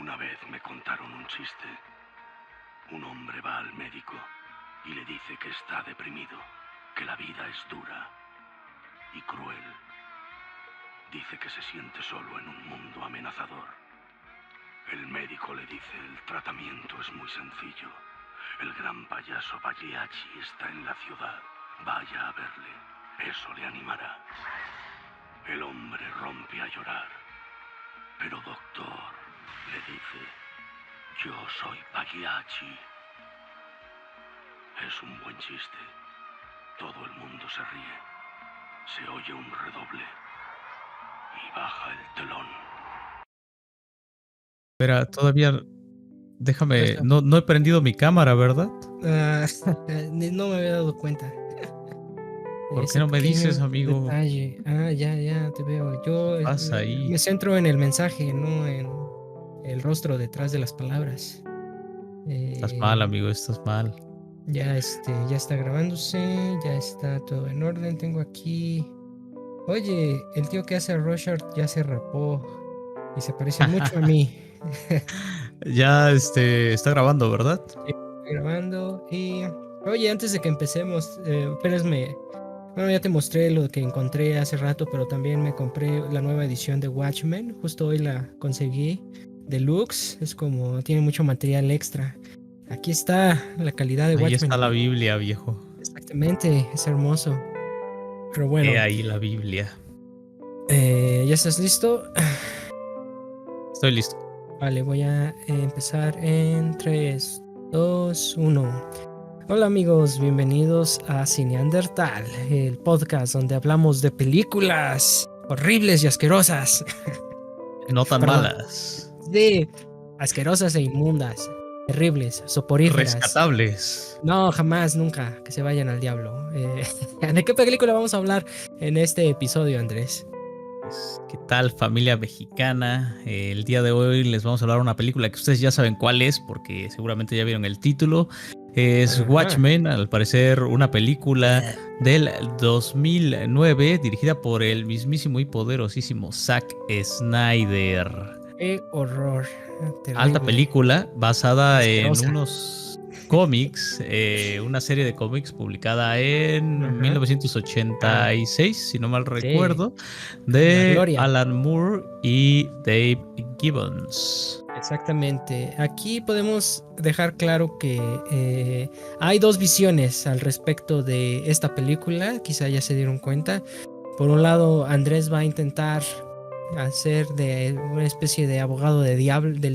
Una vez me contaron un chiste. Un hombre va al médico y le dice que está deprimido, que la vida es dura y cruel. Dice que se siente solo en un mundo amenazador. El médico le dice: el tratamiento es muy sencillo. El gran payaso Pagliacci está en la ciudad. Vaya a verle. Eso le animará. El hombre rompe a llorar. Pero doctor, le dice, yo soy Pagliacci. Es un buen chiste. Todo el mundo se ríe. Se oye un redoble. Y baja el telón. Espera, todavía... Déjame... Está. No he prendido mi cámara, ¿verdad? No me había dado cuenta. ¿Por Ese qué no me pequeño dices, amigo? detalle. Ya te veo. Yo Pasa ahí. me centro en el mensaje, no en el rostro detrás de las palabras. Estás mal, amigo, estás mal. Ya está grabándose, ya está todo en orden. Tengo aquí. Oye, el tío que hace a Rorschach ya se rapó y se parece mucho a mí. Ya está grabando, ¿verdad? Estoy grabando y oye, antes de que empecemos, espérame. Bueno, ya te mostré lo que encontré hace rato, pero también me compré la nueva edición de Watchmen. Justo hoy la conseguí. Deluxe, es como tiene mucho material extra. Aquí está la calidad de Ahí Watchmen. está la Biblia, viejo. Exactamente, es hermoso. Pero bueno. Ahí la Biblia. ¿Ya estás listo? Estoy listo. Vale, voy a empezar en 3, 2, 1. Hola amigos, bienvenidos a Cineandertal, el podcast donde hablamos de películas horribles y asquerosas. No tan Perdón. malas. Sí, asquerosas e inmundas, terribles, soporíferas. Rescatables. No, jamás, nunca, que se vayan al diablo. ¿De qué película vamos a hablar en este episodio, Andrés? ¿Qué tal, familia mexicana? El día de hoy les vamos a hablar de una película que ustedes ya saben cuál es, porque seguramente ya vieron el título. Es Watchmen, al parecer una película del 2009 dirigida por el mismísimo y poderosísimo Zack Snyder. ¡Qué horror! Terrible. Alta película basada Asquerosa. en unos cómics, una serie de cómics publicada en 1986, si no mal recuerdo, de Alan Moore y Dave Gibbons. Exactamente. Aquí podemos dejar claro que hay dos visiones al respecto de esta película, quizá ya se dieron cuenta. Por un lado, Andrés va a intentar hacer de una especie de abogado del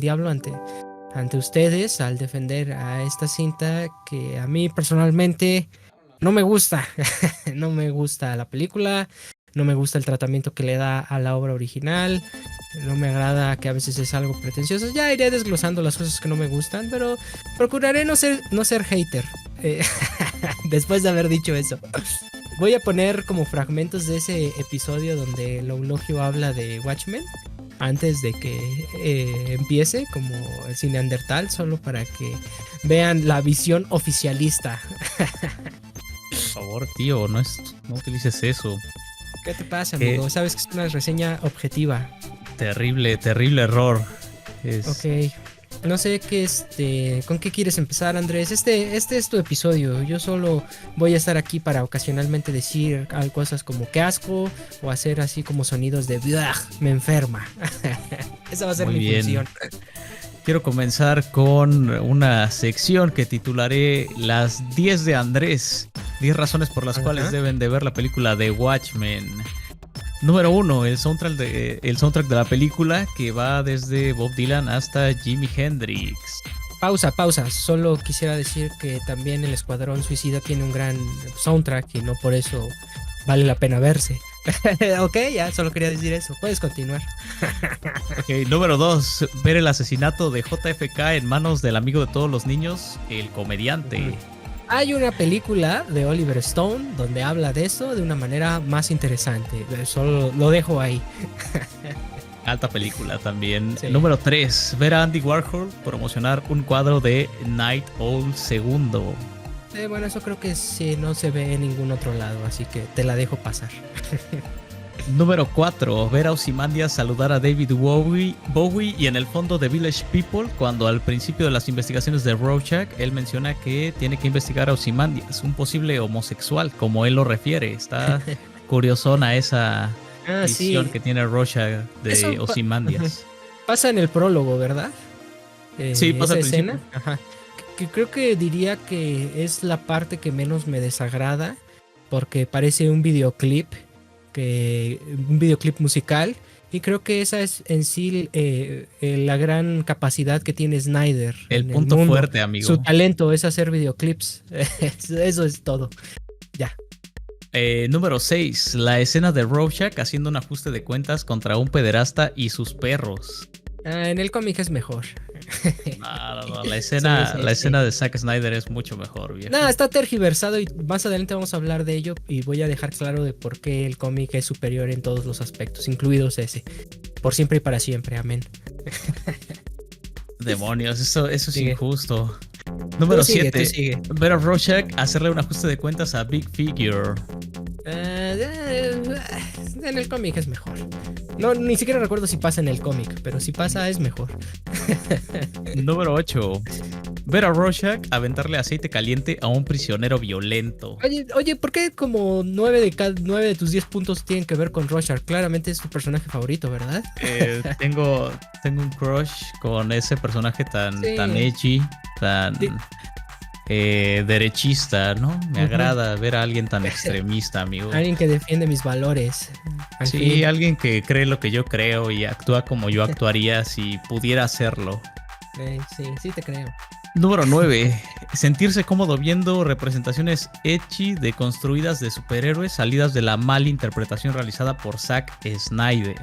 diablo ante ustedes al defender a esta cinta que a mí personalmente no me gusta. No me gusta la película, no me gusta el tratamiento que le da a la obra original, no me agrada que a veces es algo pretencioso. Ya iré desglosando las cosas que no me gustan, pero procuraré no ser hater. Después de haber dicho eso, voy a poner como fragmentos de ese episodio donde el eulogio habla de Watchmen antes de que empiece como el Cineandertal, solo para que vean la visión oficialista. Por favor, tío, no utilices eso. ¿Qué te pasa, amigo? Sabes que es una reseña objetiva. Terrible error. Ok. No sé con qué quieres empezar, Andrés. Este es tu episodio. Yo solo voy a estar aquí para ocasionalmente decir cosas como qué asco o hacer así como sonidos de me enferma. Esa va a ser mi función. Quiero comenzar con una sección que titularé Las 10 de Andrés. 10 razones por las cuales deben de ver la película de Watchmen. Número 1, el soundtrack de la película, que va desde Bob Dylan hasta Jimi Hendrix. Pausa. Solo quisiera decir que también el Escuadrón Suicida tiene un gran soundtrack y no por eso vale la pena verse. Ok, ya solo quería decir eso. Puedes continuar. Ok, número 2, ver el asesinato de JFK en manos del amigo de todos los niños, el comediante. Hay una película de Oliver Stone donde habla de eso de una manera más interesante. Solo lo dejo ahí. Alta película también. Sí. Número 3, ver a Andy Warhol promocionar un cuadro de Night Owl II. Bueno, eso creo que sí, no se ve en ningún otro lado, así que te la dejo pasar. Número 4. Ver a Ozymandias saludar a David Bowie y en el fondo de Village People, cuando al principio de las investigaciones de Rorschach, él menciona que tiene que investigar a Ozymandias, un posible homosexual, como él lo refiere. Está curiosona esa visión que tiene Rorschach de Ozymandias. Pasa en el prólogo, ¿verdad? Sí, pasa esa al escena. Ajá. Que creo que diría que es la parte que menos me desagrada, porque parece un videoclip musical, y creo que esa es en sí la gran capacidad que tiene Snyder. El punto fuerte, amigo. Su talento es hacer videoclips. Eso es todo. Ya. Número 6. La escena de Rorschach haciendo un ajuste de cuentas contra un pederasta y sus perros. En el cómic es mejor. No, la escena de Zack Snyder es mucho mejor, viejo. No, está tergiversado y más adelante vamos a hablar de ello y voy a dejar claro de por qué el cómic es superior en todos los aspectos, incluidos ese. Por siempre y para siempre, amén. Demonios, eso es injusto. Número 7. Ver a Rorschach hacerle un ajuste de cuentas a Big Figure. En el cómic es mejor. No, ni siquiera recuerdo si pasa en el cómic, pero si pasa es mejor. Número 8. Ver a Rorschach aventarle aceite caliente a un prisionero violento. Oye, ¿por qué como 9 de tus 10 puntos tienen que ver con Rorschach? Claramente es tu personaje favorito, ¿verdad? Tengo un crush con ese personaje tan edgy, tan derechista, ¿no? Me agrada ver a alguien tan extremista, amigo. Alguien que defiende mis valores. Sí, alguien que cree lo que yo creo y actúa como yo actuaría si pudiera hacerlo. Sí te creo. Número 9. Sentirse cómodo viendo representaciones ecchi deconstruidas de superhéroes salidas de la mala interpretación realizada por Zack Snyder.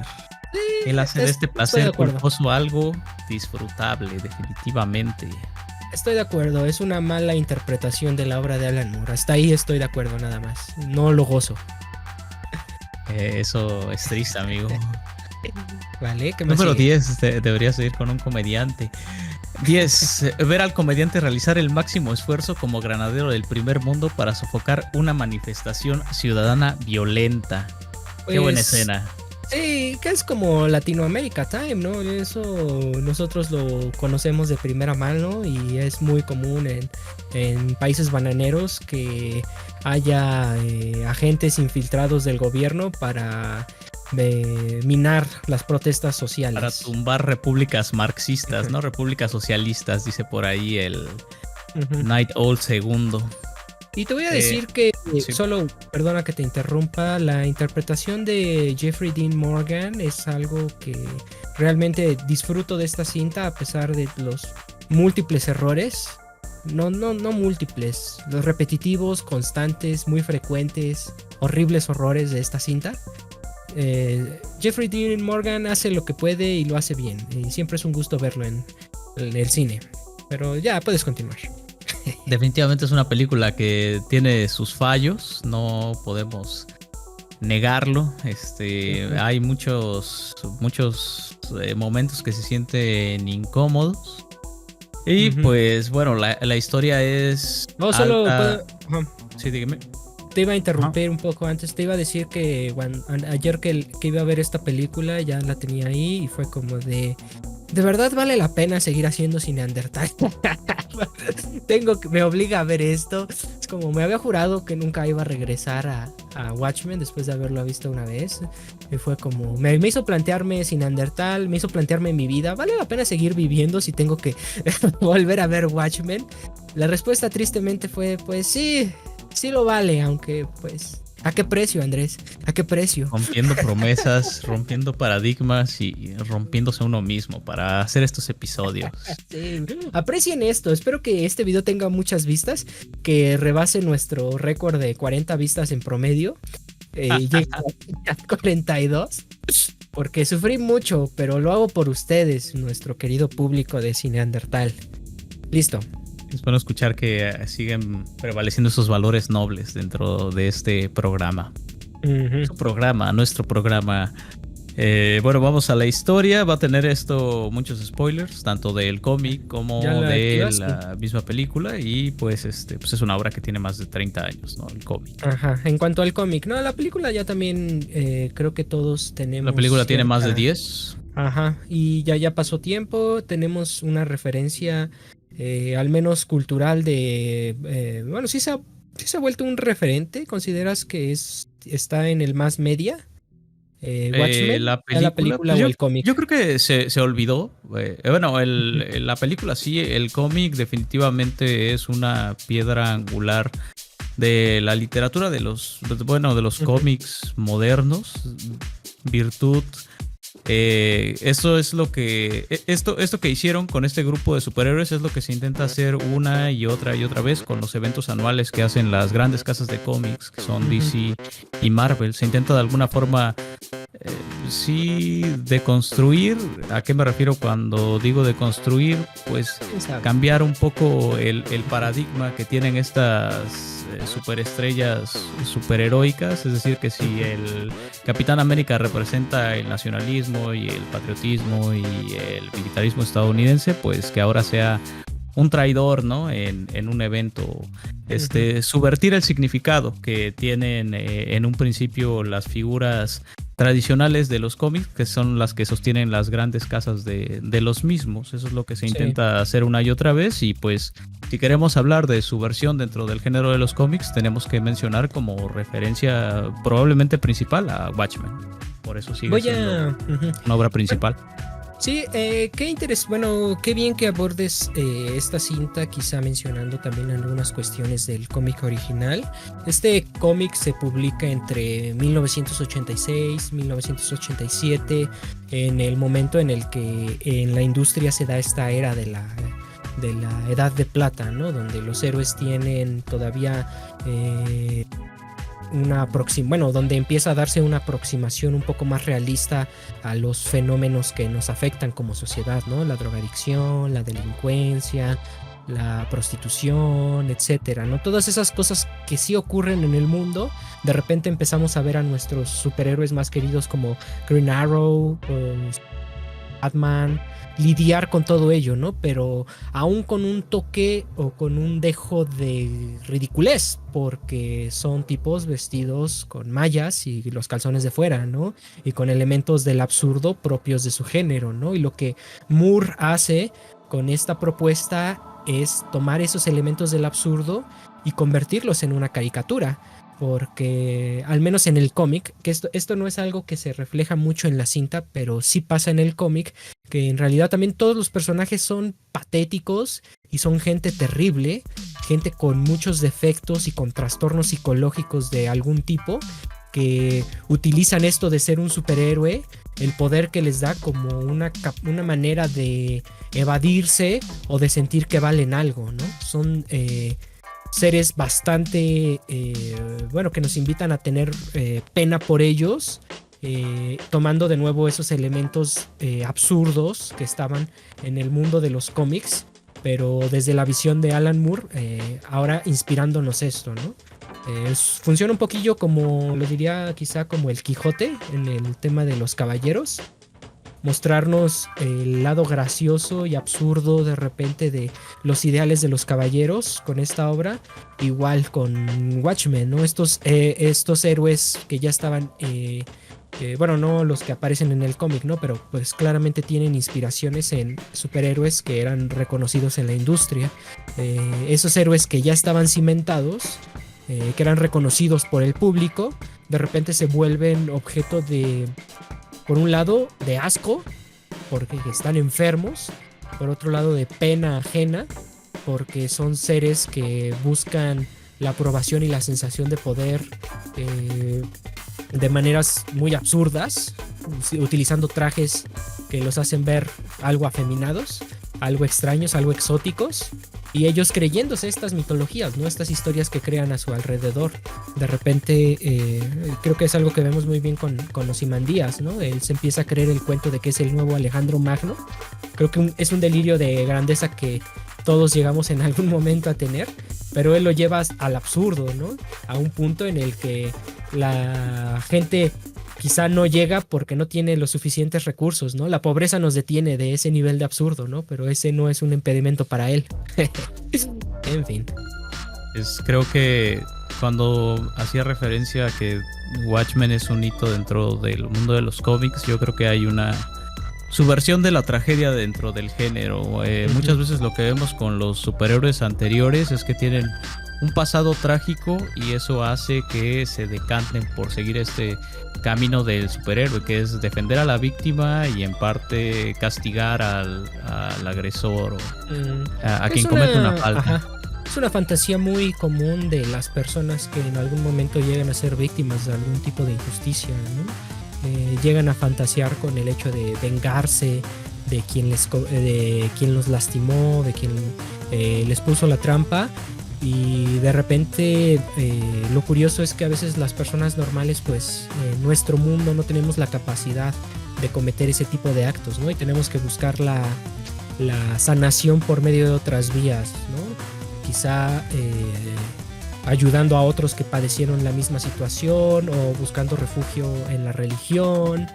Sí, él hace de este placer culposo algo disfrutable, definitivamente. Estoy de acuerdo, es una mala interpretación de la obra de Alan Moore. Hasta ahí estoy de acuerdo, nada más. No lo gozo. Eso es triste, amigo. Vale, ¿qué más Número sigue? 10, deberías ir con un comediante. 10. Ver al comediante realizar el máximo esfuerzo como granadero del primer mundo para sofocar una manifestación ciudadana violenta. Qué buena escena. Sí, que es como Latinoamérica Time, ¿no? Eso nosotros lo conocemos de primera mano y es muy común en países bananeros que haya agentes infiltrados del gobierno para minar las protestas sociales. Para tumbar repúblicas marxistas, ¿no? Repúblicas socialistas, dice por ahí el Night Owl II. Y te voy a decir que solo, perdona que te interrumpa, la interpretación de Jeffrey Dean Morgan es algo que realmente disfruto de esta cinta a pesar de los múltiples errores. No múltiples, los repetitivos, constantes, muy frecuentes, horribles horrores de esta cinta. Jeffrey Dean Morgan hace lo que puede y lo hace bien. Y siempre es un gusto verlo en el cine. Pero ya, puedes continuar. Definitivamente es una película que tiene sus fallos, no podemos negarlo. Hay muchos momentos que se sienten incómodos. Y pues bueno, la historia es... No, solo... Sí, dígame. Te iba a interrumpir un poco antes. Te iba a decir que ayer que iba a ver esta película ya la tenía ahí y fue como de verdad vale la pena seguir haciendo Cineandertal. Me obliga a ver esto. Es como me había jurado que nunca iba a regresar a Watchmen después de haberlo visto una vez. Y fue como me hizo plantearme Cineandertal, me hizo plantearme mi vida. ¿Vale la pena seguir viviendo si tengo que volver a ver Watchmen? La respuesta tristemente fue pues sí lo vale, aunque pues ¿a qué precio, Andrés? ¿A qué precio? Rompiendo promesas, rompiendo paradigmas y rompiéndose uno mismo para hacer estos episodios. Sí. Aprecien esto. Espero que este video tenga muchas vistas, que rebase nuestro récord de 40 vistas en promedio. Llegue a 42. Porque sufrí mucho, pero lo hago por ustedes, nuestro querido público de Cineandertal. Listo. Espero escuchar que siguen prevaleciendo esos valores nobles dentro de este programa. Su programa, nuestro programa. Bueno, vamos a la historia. Va a tener esto muchos spoilers, tanto del cómic como de la misma película. Y pues pues es una obra que tiene más de 30 años, ¿no? El cómic. Ajá, en cuanto al cómic, ¿no? La película ya también creo que todos tenemos. La película tiene más de 10. Ajá, y ya pasó tiempo, tenemos una referencia, al menos cultural, de. Bueno, sí se ha vuelto un referente. ¿Consideras que está en el más media? Watchmen, La película película pues o el cómic. yo creo que se olvidó. Bueno, la película sí, el cómic definitivamente es una piedra angular de la literatura de los cómics modernos. Virtud. Eso es lo que esto que hicieron con este grupo de superhéroes es lo que se intenta hacer una y otra vez con los eventos anuales que hacen las grandes casas de cómics, que son DC y Marvel. Se intenta de alguna forma sí deconstruir. ¿A qué me refiero cuando digo deconstruir? Pues cambiar un poco el paradigma que tienen estas superestrellas superheroicas. Es decir, que si el Capitán América representa el nacionalismo y el patriotismo y el militarismo estadounidense, pues que ahora sea un traidor, ¿no? En un evento. Subvertir el significado que tienen en un principio las figuras tradicionales de los cómics, que son las que sostienen las grandes casas de los mismos. Eso es lo que se intenta hacer una y otra vez. Y pues, si queremos hablar de su versión dentro del género de los cómics, tenemos que mencionar como referencia probablemente principal a Watchmen. Por eso sigue siendo una obra principal. Sí, qué interés, bueno, qué bien que abordes esta cinta, quizá mencionando también algunas cuestiones del cómic original. Este cómic se publica entre 1986 y 1987, en el momento en el que en la industria se da esta era de la edad de plata, ¿no? Donde los héroes tienen todavía donde empieza a darse una aproximación un poco más realista a los fenómenos que nos afectan como sociedad, ¿no? La drogadicción, la delincuencia, la prostitución, etcétera, ¿no? Todas esas cosas que sí ocurren en el mundo. De repente empezamos a ver a nuestros superhéroes más queridos como Green Arrow, Batman, lidiar con todo ello, ¿no? Pero aún con un toque o con un dejo de ridiculez, porque son tipos vestidos con mallas y los calzones de fuera, ¿no? Y con elementos del absurdo propios de su género, ¿no? Y lo que Moore hace con esta propuesta es tomar esos elementos del absurdo y convertirlos en una caricatura. Porque al menos en el cómic, que esto no es algo que se refleja mucho en la cinta, pero sí pasa en el cómic, que en realidad también todos los personajes son patéticos y son gente terrible, gente con muchos defectos y con trastornos psicológicos de algún tipo, que utilizan esto de ser un superhéroe, el poder que les da, como una manera de evadirse o de sentir que valen algo, ¿no? Son seres bastante, que nos invitan a tener pena por ellos, tomando de nuevo esos elementos absurdos que estaban en el mundo de los cómics, pero desde la visión de Alan Moore, ahora inspirándonos esto, ¿no? Funciona un poquillo como, lo diría quizá como el Quijote en el tema de los caballeros. Mostrarnos el lado gracioso y absurdo de repente de los ideales de los caballeros con esta obra, igual con Watchmen, ¿no? Estos héroes que ya estaban, no los que aparecen en el cómic, ¿no? Pero pues claramente tienen inspiraciones en superhéroes que eran reconocidos en la industria. Esos héroes que ya estaban cimentados, que eran reconocidos por el público, de repente se vuelven objeto de, por un lado, de asco, porque están enfermos. Por otro lado, de pena ajena, porque son seres que buscan la aprobación y la sensación de poder de maneras muy absurdas, utilizando trajes que los hacen ver algo afeminados, algo extraños, algo exóticos, y ellos creyéndose estas mitologías, ¿no? Estas historias que crean a su alrededor. De repente, creo que es algo que vemos muy bien con Ozymandias, ¿no? Él se empieza a creer el cuento de que es el nuevo Alejandro Magno. Creo que es un delirio de grandeza que todos llegamos en algún momento a tener, pero él lo lleva al absurdo, ¿no? A un punto en el que la gente quizá no llega porque no tiene los suficientes recursos, ¿no? La pobreza nos detiene de ese nivel de absurdo, ¿no? Pero ese no es un impedimento para él. En fin. Creo que cuando hacía referencia a que Watchmen es un hito dentro del mundo de los cómics, yo creo que hay una subversión de la tragedia dentro del género. Muchas veces lo que vemos con los superhéroes anteriores es que tienen un pasado trágico y eso hace que se decanten por seguir este camino del superhéroe, que es defender a la víctima y en parte castigar al agresor o a quien comete una falta. Ajá. Es una fantasía muy común de las personas que en algún momento llegan a ser víctimas de algún tipo de injusticia, ¿no? Llegan a fantasear con el hecho de vengarse de quien los lastimó, de quien les puso la trampa. Y de repente lo curioso es que a veces las personas normales, pues en nuestro mundo no tenemos la capacidad de cometer ese tipo de actos, ¿no? Y tenemos que buscar la sanación por medio de otras vías, ¿no? Quizá ayudando a otros que padecieron la misma situación o buscando refugio en la religión,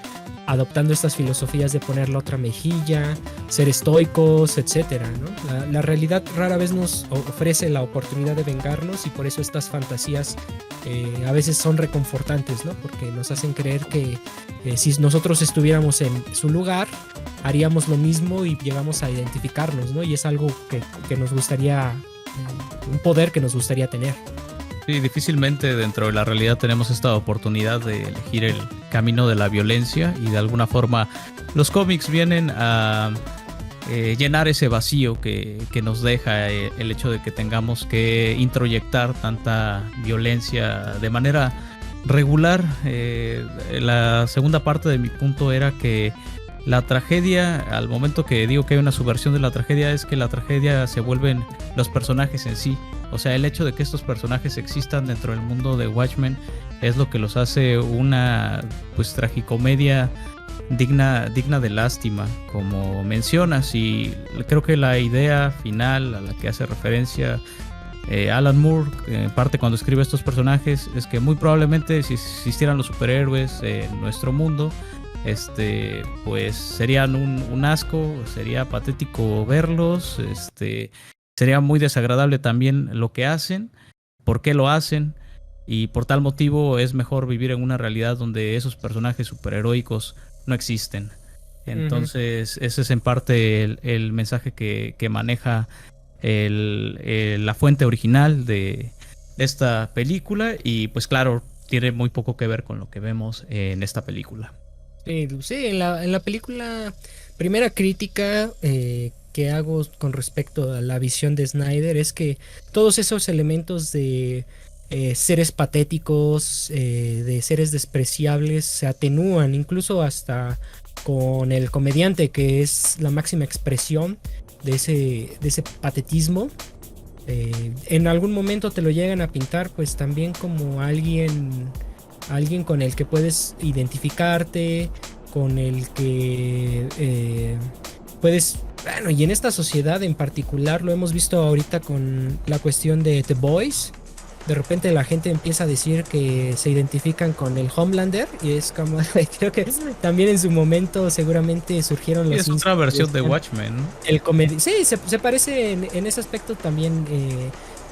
adoptando estas filosofías de poner la otra mejilla, ser estoicos, etcétera, ¿no? La realidad rara vez nos ofrece la oportunidad de vengarnos y por eso estas fantasías a veces son reconfortantes, ¿no? Porque nos hacen creer que si nosotros estuviéramos en su lugar, haríamos lo mismo y llegamos a identificarnos, ¿no? Y es algo que nos gustaría, un poder que nos gustaría tener. Sí, difícilmente dentro de la realidad tenemos esta oportunidad de elegir el camino de la violencia y de alguna forma los cómics vienen a llenar ese vacío que nos deja el hecho de que tengamos que introyectar tanta violencia de manera regular. La segunda parte de mi punto era que la tragedia, al momento que digo que hay una subversión de la tragedia, es que la tragedia se vuelven los personajes en sí. O sea, el hecho de que estos personajes existan dentro del mundo de Watchmen es lo que los hace una pues tragicomedia digna de lástima, como mencionas. Y creo que la idea final a la que hace referencia Alan Moore, en parte cuando escribe estos personajes, es que muy probablemente si existieran los superhéroes en nuestro mundo, pues serían un asco, sería patético verlos, sería muy desagradable también lo que hacen, por qué lo hacen, y por tal motivo es mejor vivir en una realidad donde esos personajes superheroicos no existen. Entonces ese es en parte el mensaje que maneja la fuente original de esta película, y pues claro, tiene muy poco que ver con lo que vemos en esta película. Sí, en la película, primera crítica que hago con respecto a la visión de Snyder es que todos esos elementos de seres patéticos, de seres despreciables, se atenúan, incluso hasta con el comediante, que es la máxima expresión de ese patetismo. En algún momento te lo llegan a pintar pues también como alguien con el que puedes identificarte, con el que puedes... Bueno, y en esta sociedad en particular lo hemos visto ahorita con la cuestión de The Boys. De repente la gente empieza a decir que se identifican con el Homelander y es como, creo que también en su momento seguramente surgieron los... Es otra versión de Watchmen, ¿no? Sí, se parece en ese aspecto también,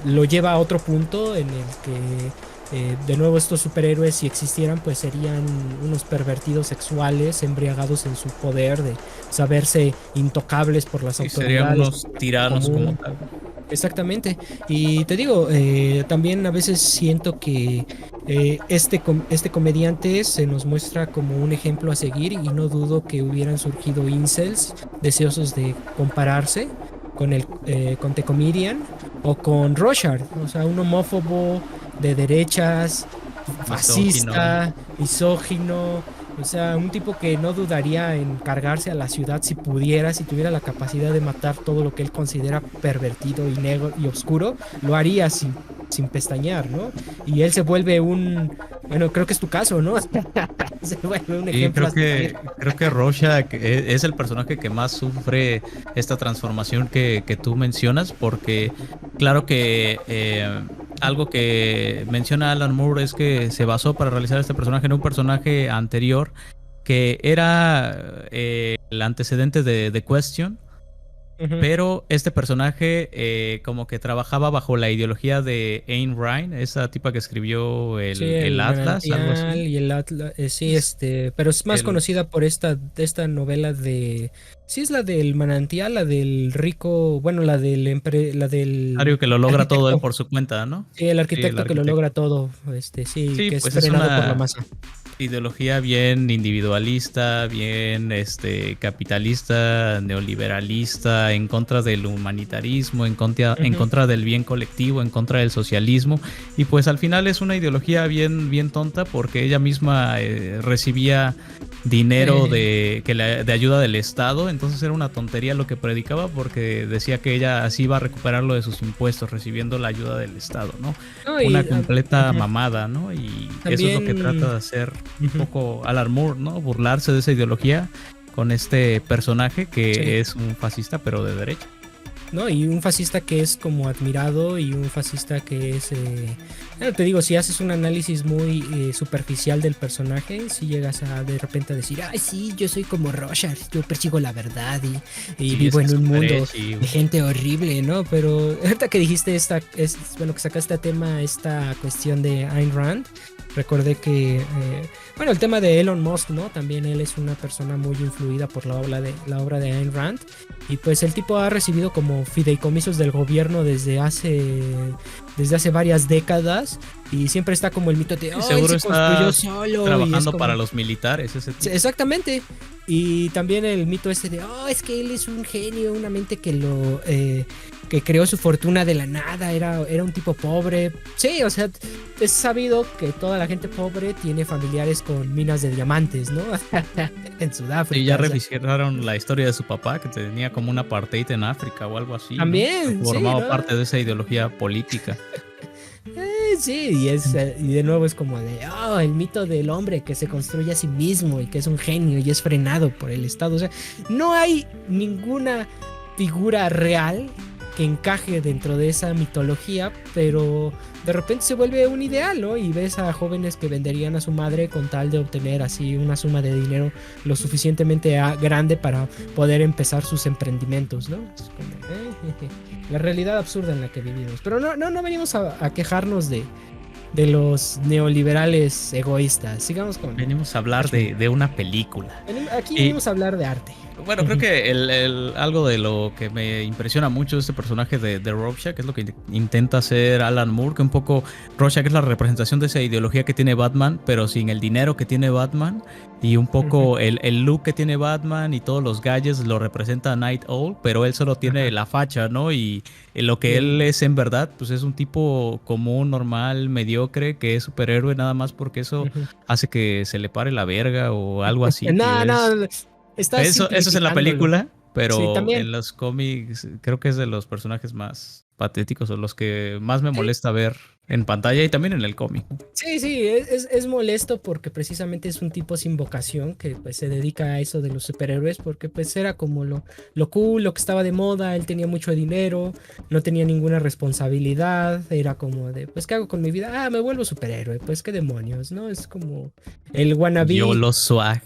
lo lleva a otro punto en el que de nuevo estos superhéroes, si existieran, pues serían unos pervertidos sexuales embriagados en su poder de saberse intocables por las autoridades. Serían unos tiranos como tal. Exactamente. Y te digo, también a veces siento que este comediante se nos muestra como un ejemplo a seguir, y no dudo que hubieran surgido incels deseosos de compararse con The Comedian o con Rorschach, o sea, un homófobo de derechas, fascista, misógino, o sea, un tipo que no dudaría en cargarse a la ciudad si pudiera, si tuviera la capacidad de matar todo lo que él considera pervertido y negro y oscuro, lo haría sin pestañear, ¿no? Y él se vuelve bueno, creo que es tu caso, ¿no? Se vuelve un ejemplo. Creo que Rorschach es el personaje que más sufre esta transformación que tú mencionas, porque claro que algo que menciona Alan Moore es que se basó para realizar este personaje en un personaje anterior que era el antecedente de The Question. Pero este personaje como que trabajaba bajo la ideología de Ayn Rand, esa tipa que escribió el Atlas, algo así. Y el Atlas, sí, pero es más conocida por esta novela de... Sí, es la del manantial, la del rico, bueno, la del que lo logra todo él por su cuenta, ¿no? Sí, el arquitecto que lo logra todo, sí, que pues es frenado por la masa. Ideología bien individualista, bien capitalista, neoliberalista, en contra del humanitarismo, en contra del bien colectivo, en contra del socialismo, y pues al final es una ideología bien tonta porque ella misma recibía dinero de ayuda del Estado, entonces era una tontería lo que predicaba porque decía que ella así iba a recuperarlo de sus impuestos recibiendo la ayuda del Estado, ¿no? Una completa mamada, ¿no? Y también, eso es lo que trata de hacer un poco Alan Moore, ¿no? Burlarse de esa ideología con este personaje que es un fascista pero de derecha. ¿No? Y un fascista que es como admirado y un fascista que es... te digo, si haces un análisis muy superficial del personaje, si llegas a de repente a decir, ay, sí, yo soy como Rorschach, yo persigo la verdad y vivo en un mundo de gente horrible, ¿no? Pero ahorita que dijiste que sacaste a tema esta cuestión de Ayn Rand, recordé que... el tema de Elon Musk, ¿no? También él es una persona muy influida por la obra de Ayn Rand. Y pues el tipo ha recibido como fideicomisos del gobierno desde hace varias décadas. Y siempre está como el mito de, seguro se construyó solo. Trabajando para los militares. Exactamente. Y también el mito de, es que él es un genio, una mente que creó su fortuna de la nada, era un tipo pobre. Sí, o sea, es sabido que toda la gente pobre tiene familiares con minas de diamantes, ¿no? En Sudáfrica. Y ya revisaron la historia de su papá, que tenía como un apartheid en África o algo así. También, ¿no? Formaba parte de esa ideología política. Sí, y de nuevo es como de el mito del hombre que se construye a sí mismo y que es un genio y es frenado por el Estado. O sea, no hay ninguna figura real que encaje dentro de esa mitología, pero de repente se vuelve un ideal, ¿no? Y ves a jóvenes que venderían a su madre con tal de obtener así una suma de dinero lo suficientemente grande para poder empezar sus emprendimientos, ¿no? Es como, la realidad absurda en la que vivimos. Pero no venimos a quejarnos de los neoliberales egoístas. Sigamos con... Venimos a hablar de una película. Aquí venimos a hablar de arte. Bueno, creo que algo de lo que me impresiona mucho de este personaje de Rorschach es lo que intenta hacer Alan Moore, que un poco Rorschach es la representación de esa ideología que tiene Batman, pero sin el dinero que tiene Batman, y un poco el look que tiene Batman y todos los gadgets lo representa Night Owl, pero él solo tiene la facha, ¿no? Y lo que él es en verdad, pues es un tipo común, normal, mediocre, que es superhéroe nada más porque eso hace que se le pare la verga o algo así. Eso es en la película, pero sí, en los cómics creo que es de los personajes más patéticos o los que más me molesta ver en pantalla y también en el cómic. Sí, es molesto porque precisamente es un tipo sin vocación que pues se dedica a eso de los superhéroes porque pues era como lo cool, lo que estaba de moda, él tenía mucho dinero, no tenía ninguna responsabilidad, era como de pues ¿qué hago con mi vida? Me vuelvo superhéroe, pues qué demonios, ¿no? Es como el wannabe. Yo lo swag.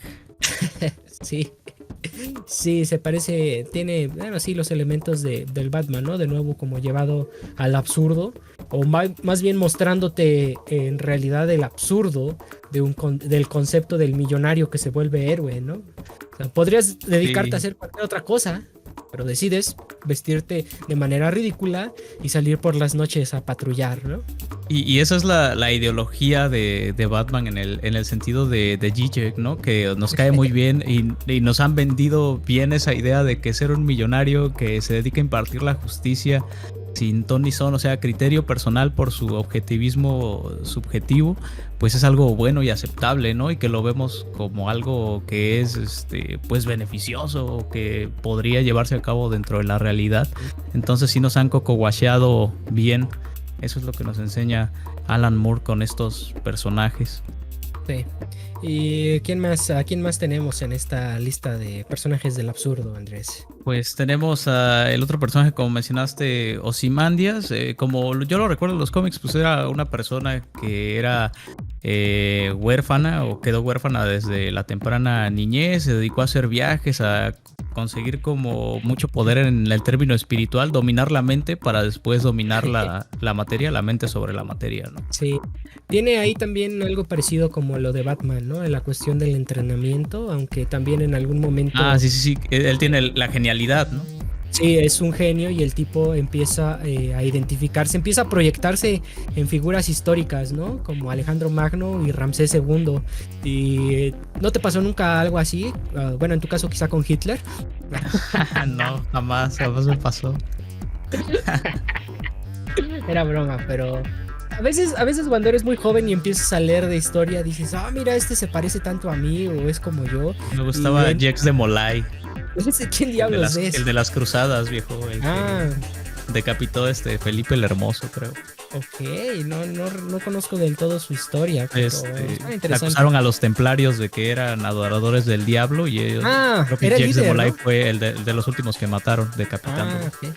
Sí, se parece, tiene, sí, los elementos del Batman, ¿no? De nuevo como llevado al absurdo, o más bien mostrándote en realidad el absurdo del concepto del millonario que se vuelve héroe, ¿no? O sea, podrías dedicarte a hacer cualquier otra cosa, pero decides vestirte de manera ridícula y salir por las noches a patrullar, ¿no? Y esa es la ideología de Batman en el sentido de Zizek, ¿no? Que nos cae muy bien y nos han vendido bien esa idea de que ser un millonario que se dedica a impartir la justicia sin ton ni son, o sea, criterio personal por su objetivismo subjetivo, pues es algo bueno y aceptable, ¿no? Y que lo vemos como algo que es pues beneficioso, que podría llevarse a cabo dentro de la realidad. Entonces sí nos han coco-washeado bien. Eso es lo que nos enseña Alan Moore con estos personajes. Sí. ¿Y a quién más tenemos en esta lista de personajes del absurdo, Andrés? Pues tenemos a el otro personaje, como mencionaste, Ozymandias. Como yo lo recuerdo en los cómics, pues era una persona que era huérfana o quedó huérfana desde la temprana niñez. Se dedicó a hacer viajes, a conseguir como mucho poder en el término espiritual, dominar la mente para después dominar la materia, la mente sobre la materia, ¿no? Sí. Tiene ahí también algo parecido como lo de Batman, ¿no? En la cuestión del entrenamiento, aunque también en algún momento... Ah, sí. Él tiene la genialidad, ¿no? Sí, es un genio y el tipo empieza a identificarse, empieza a proyectarse en figuras históricas, ¿no? Como Alejandro Magno y Ramsés II. ¿Y no te pasó nunca algo así? Bueno, en tu caso quizá con Hitler. No, jamás me pasó. Era broma, pero a veces cuando eres muy joven y empiezas a leer de historia dices, mira, este se parece tanto a mí o es como yo. Me gustaba Jex de Molay. ¿Quién diablos es? El de las cruzadas, viejo. Que decapitó Felipe el Hermoso, creo. Ok, no conozco del todo su historia, pero interesante. Acusaron a los templarios de que eran adoradores del diablo y ellos, creo que era Jex líder, de Molay, ¿no? fue el de los últimos que mataron, decapitando. Okay.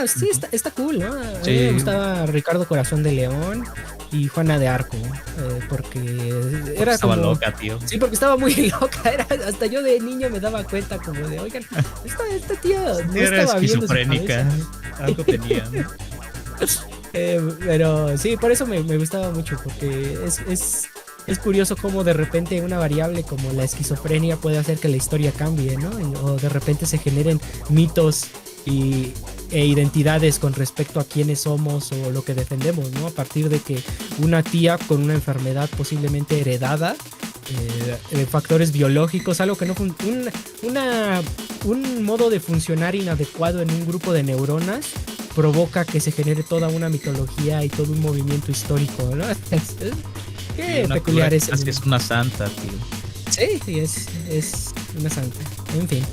Sí, está cool, ¿no? A Sí. mí me gustaba Ricardo Corazón de León y Juana de Arco, porque era estaba como... loca, tío. Sí, porque estaba muy loca, hasta yo de niño me daba cuenta como de, oigan, esta tía no Era estaba bien de su esquizofrénica, cabeza. algo tenía, ¿no? Pero sí, por eso me gustaba mucho, porque es curioso cómo de repente una variable como la esquizofrenia puede hacer que la historia cambie, ¿no? O de repente se generen mitos e identidades con respecto a quiénes somos o lo que defendemos, ¿no? A partir de que una tía con una enfermedad posiblemente heredada, factores biológicos, algo que no un modo de funcionar inadecuado en un grupo de neuronas provoca que se genere toda una mitología y todo un movimiento histórico, ¿no? Qué peculiar es. Es una santa, tío. Sí, es una santa. En fin.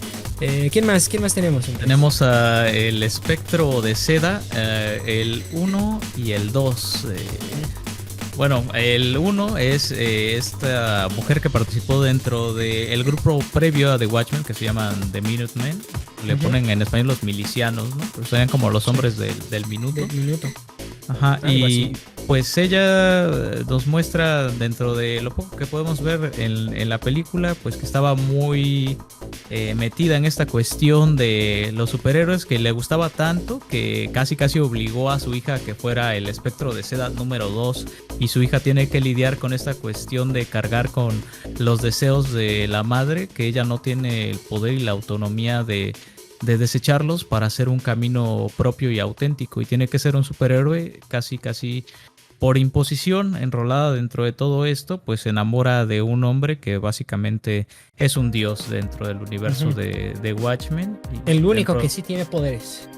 ¿Quién más tenemos? Entonces? Tenemos a el Espectro de Seda, el 1 y el 2. Bueno, el 1 es esta mujer que participó dentro del grupo previo a The Watchmen, que se llaman The Minutemen. Le ponen en español los milicianos, ¿no? Pero serían como los hombres del minuto. Del minuto. Ajá, y pues ella nos muestra dentro de lo poco que podemos ver en la película, pues que estaba muy metida en esta cuestión de los superhéroes, que le gustaba tanto que casi obligó a su hija a que fuera el Espectro de Seda número 2, y su hija tiene que lidiar con esta cuestión de cargar con los deseos de la madre, que ella no tiene el poder y la autonomía de desecharlos para hacer un camino propio y auténtico, y tiene que ser un superhéroe casi por imposición. Enrolada dentro de todo esto, pues se enamora de un hombre que básicamente es un dios dentro del universo de Watchmen. El único que sí tiene poderes.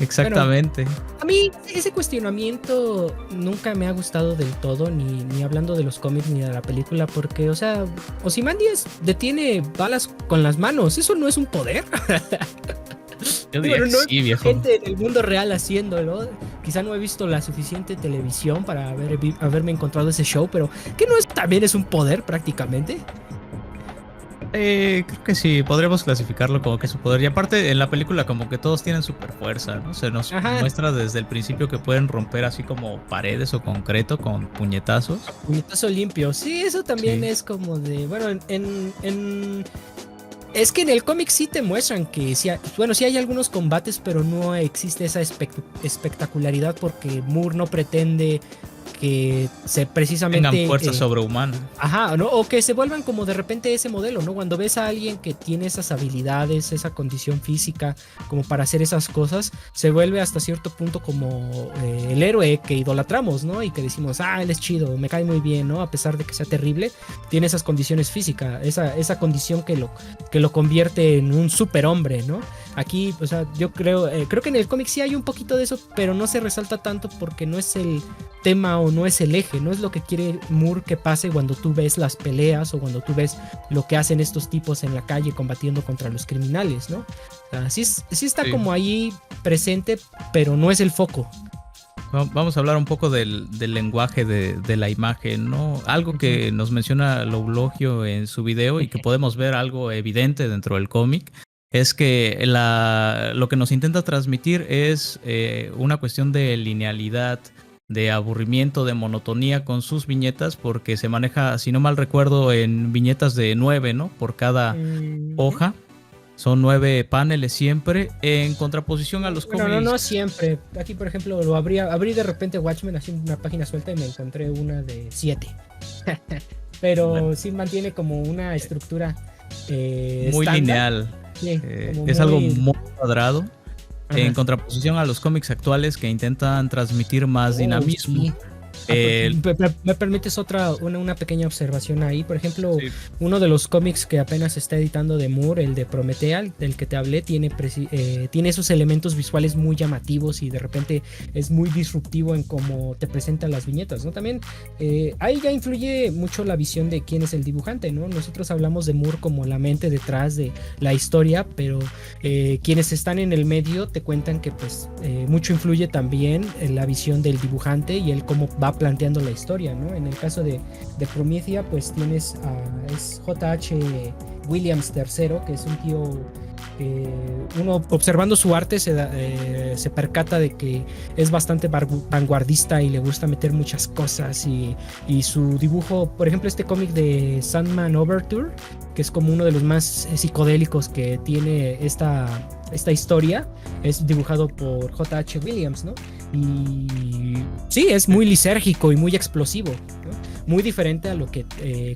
Exactamente. Bueno, a mí ese cuestionamiento nunca me ha gustado del todo, ni hablando de los cómics ni de la película, porque, o sea, Ozymandias detiene balas con las manos. ¿Eso no es un poder? Yo diría que sí, viejo. Gente en el mundo real haciéndolo. Quizá no he visto la suficiente televisión para haberme encontrado ese show, pero ¿qué no es también es un poder prácticamente? Creo que sí, podríamos clasificarlo como que es su poder. Y aparte, en la película como que todos tienen super fuerza, ¿no? Se nos muestra desde el principio que pueden romper así como paredes o concreto con puñetazos. Puñetazo limpio. Sí, eso también es como de... Bueno, es que en el cómic sí te muestran que sí hay algunos combates, pero no existe esa espectacularidad porque Moore no pretende que se precisamente tengan fuerza sobrehumana. Ajá, ¿no? O que se vuelvan como de repente ese modelo, ¿no? Cuando ves a alguien que tiene esas habilidades, esa condición física como para hacer esas cosas, se vuelve hasta cierto punto como el héroe que idolatramos, ¿no? Y que decimos, él es chido, me cae muy bien, ¿no? A pesar de que sea terrible, tiene esas condiciones físicas, esa condición que lo convierte en un superhombre, ¿no? Aquí, o sea, yo creo que en el cómic sí hay un poquito de eso, pero no se resalta tanto porque no es el tema o no es el eje, no es lo que quiere Moore que pase cuando tú ves las peleas o cuando tú ves lo que hacen estos tipos en la calle combatiendo contra los criminales, ¿no? O sea, sí está como ahí presente, pero no es el foco. Vamos a hablar un poco del lenguaje de la imagen, ¿no? Algo que nos menciona Loulogio en su video y que podemos ver algo evidente dentro del cómic es que lo que nos intenta transmitir es una cuestión de linealidad, de aburrimiento, de monotonía con sus viñetas, porque se maneja, si no mal recuerdo, en viñetas de 9, ¿no? Por cada hoja. Son 9 paneles siempre, en contraposición a los cómics. No siempre. Aquí, por ejemplo, abrí de repente Watchmen haciendo una página suelta y me encontré una de 7. Pero bueno, sí mantiene como una estructura muy estándar, lineal. Sí, es algo muy cuadrado. Ajá. En contraposición a los cómics actuales que intentan transmitir más dinamismo. Sí. ¿Me permites una pequeña observación ahí? Por ejemplo, sí. Uno de los cómics que apenas se está editando de Moore, el de Promethea, del que te hablé, tiene esos elementos visuales muy llamativos y de repente es muy disruptivo en cómo te presentan las viñetas, ¿no? También ahí ya influye mucho la visión de quién es el dibujante, ¿no? Nosotros hablamos de Moore como la mente detrás de la historia, pero quienes están en el medio te cuentan que pues mucho influye también en la visión del dibujante y el cómo va planteando la historia, ¿no? En el caso de Promethea, pues tienes es J.H. Williams III, que es un tío uno observando su arte se percata de que es bastante vanguardista y le gusta meter muchas cosas y su dibujo, por ejemplo, este cómic de Sandman Overture, que es como uno de los más psicodélicos que tiene esta historia, es dibujado por J.H. Williams, ¿no? Y sí, es muy lisérgico y muy explosivo, ¿no? Muy diferente a lo que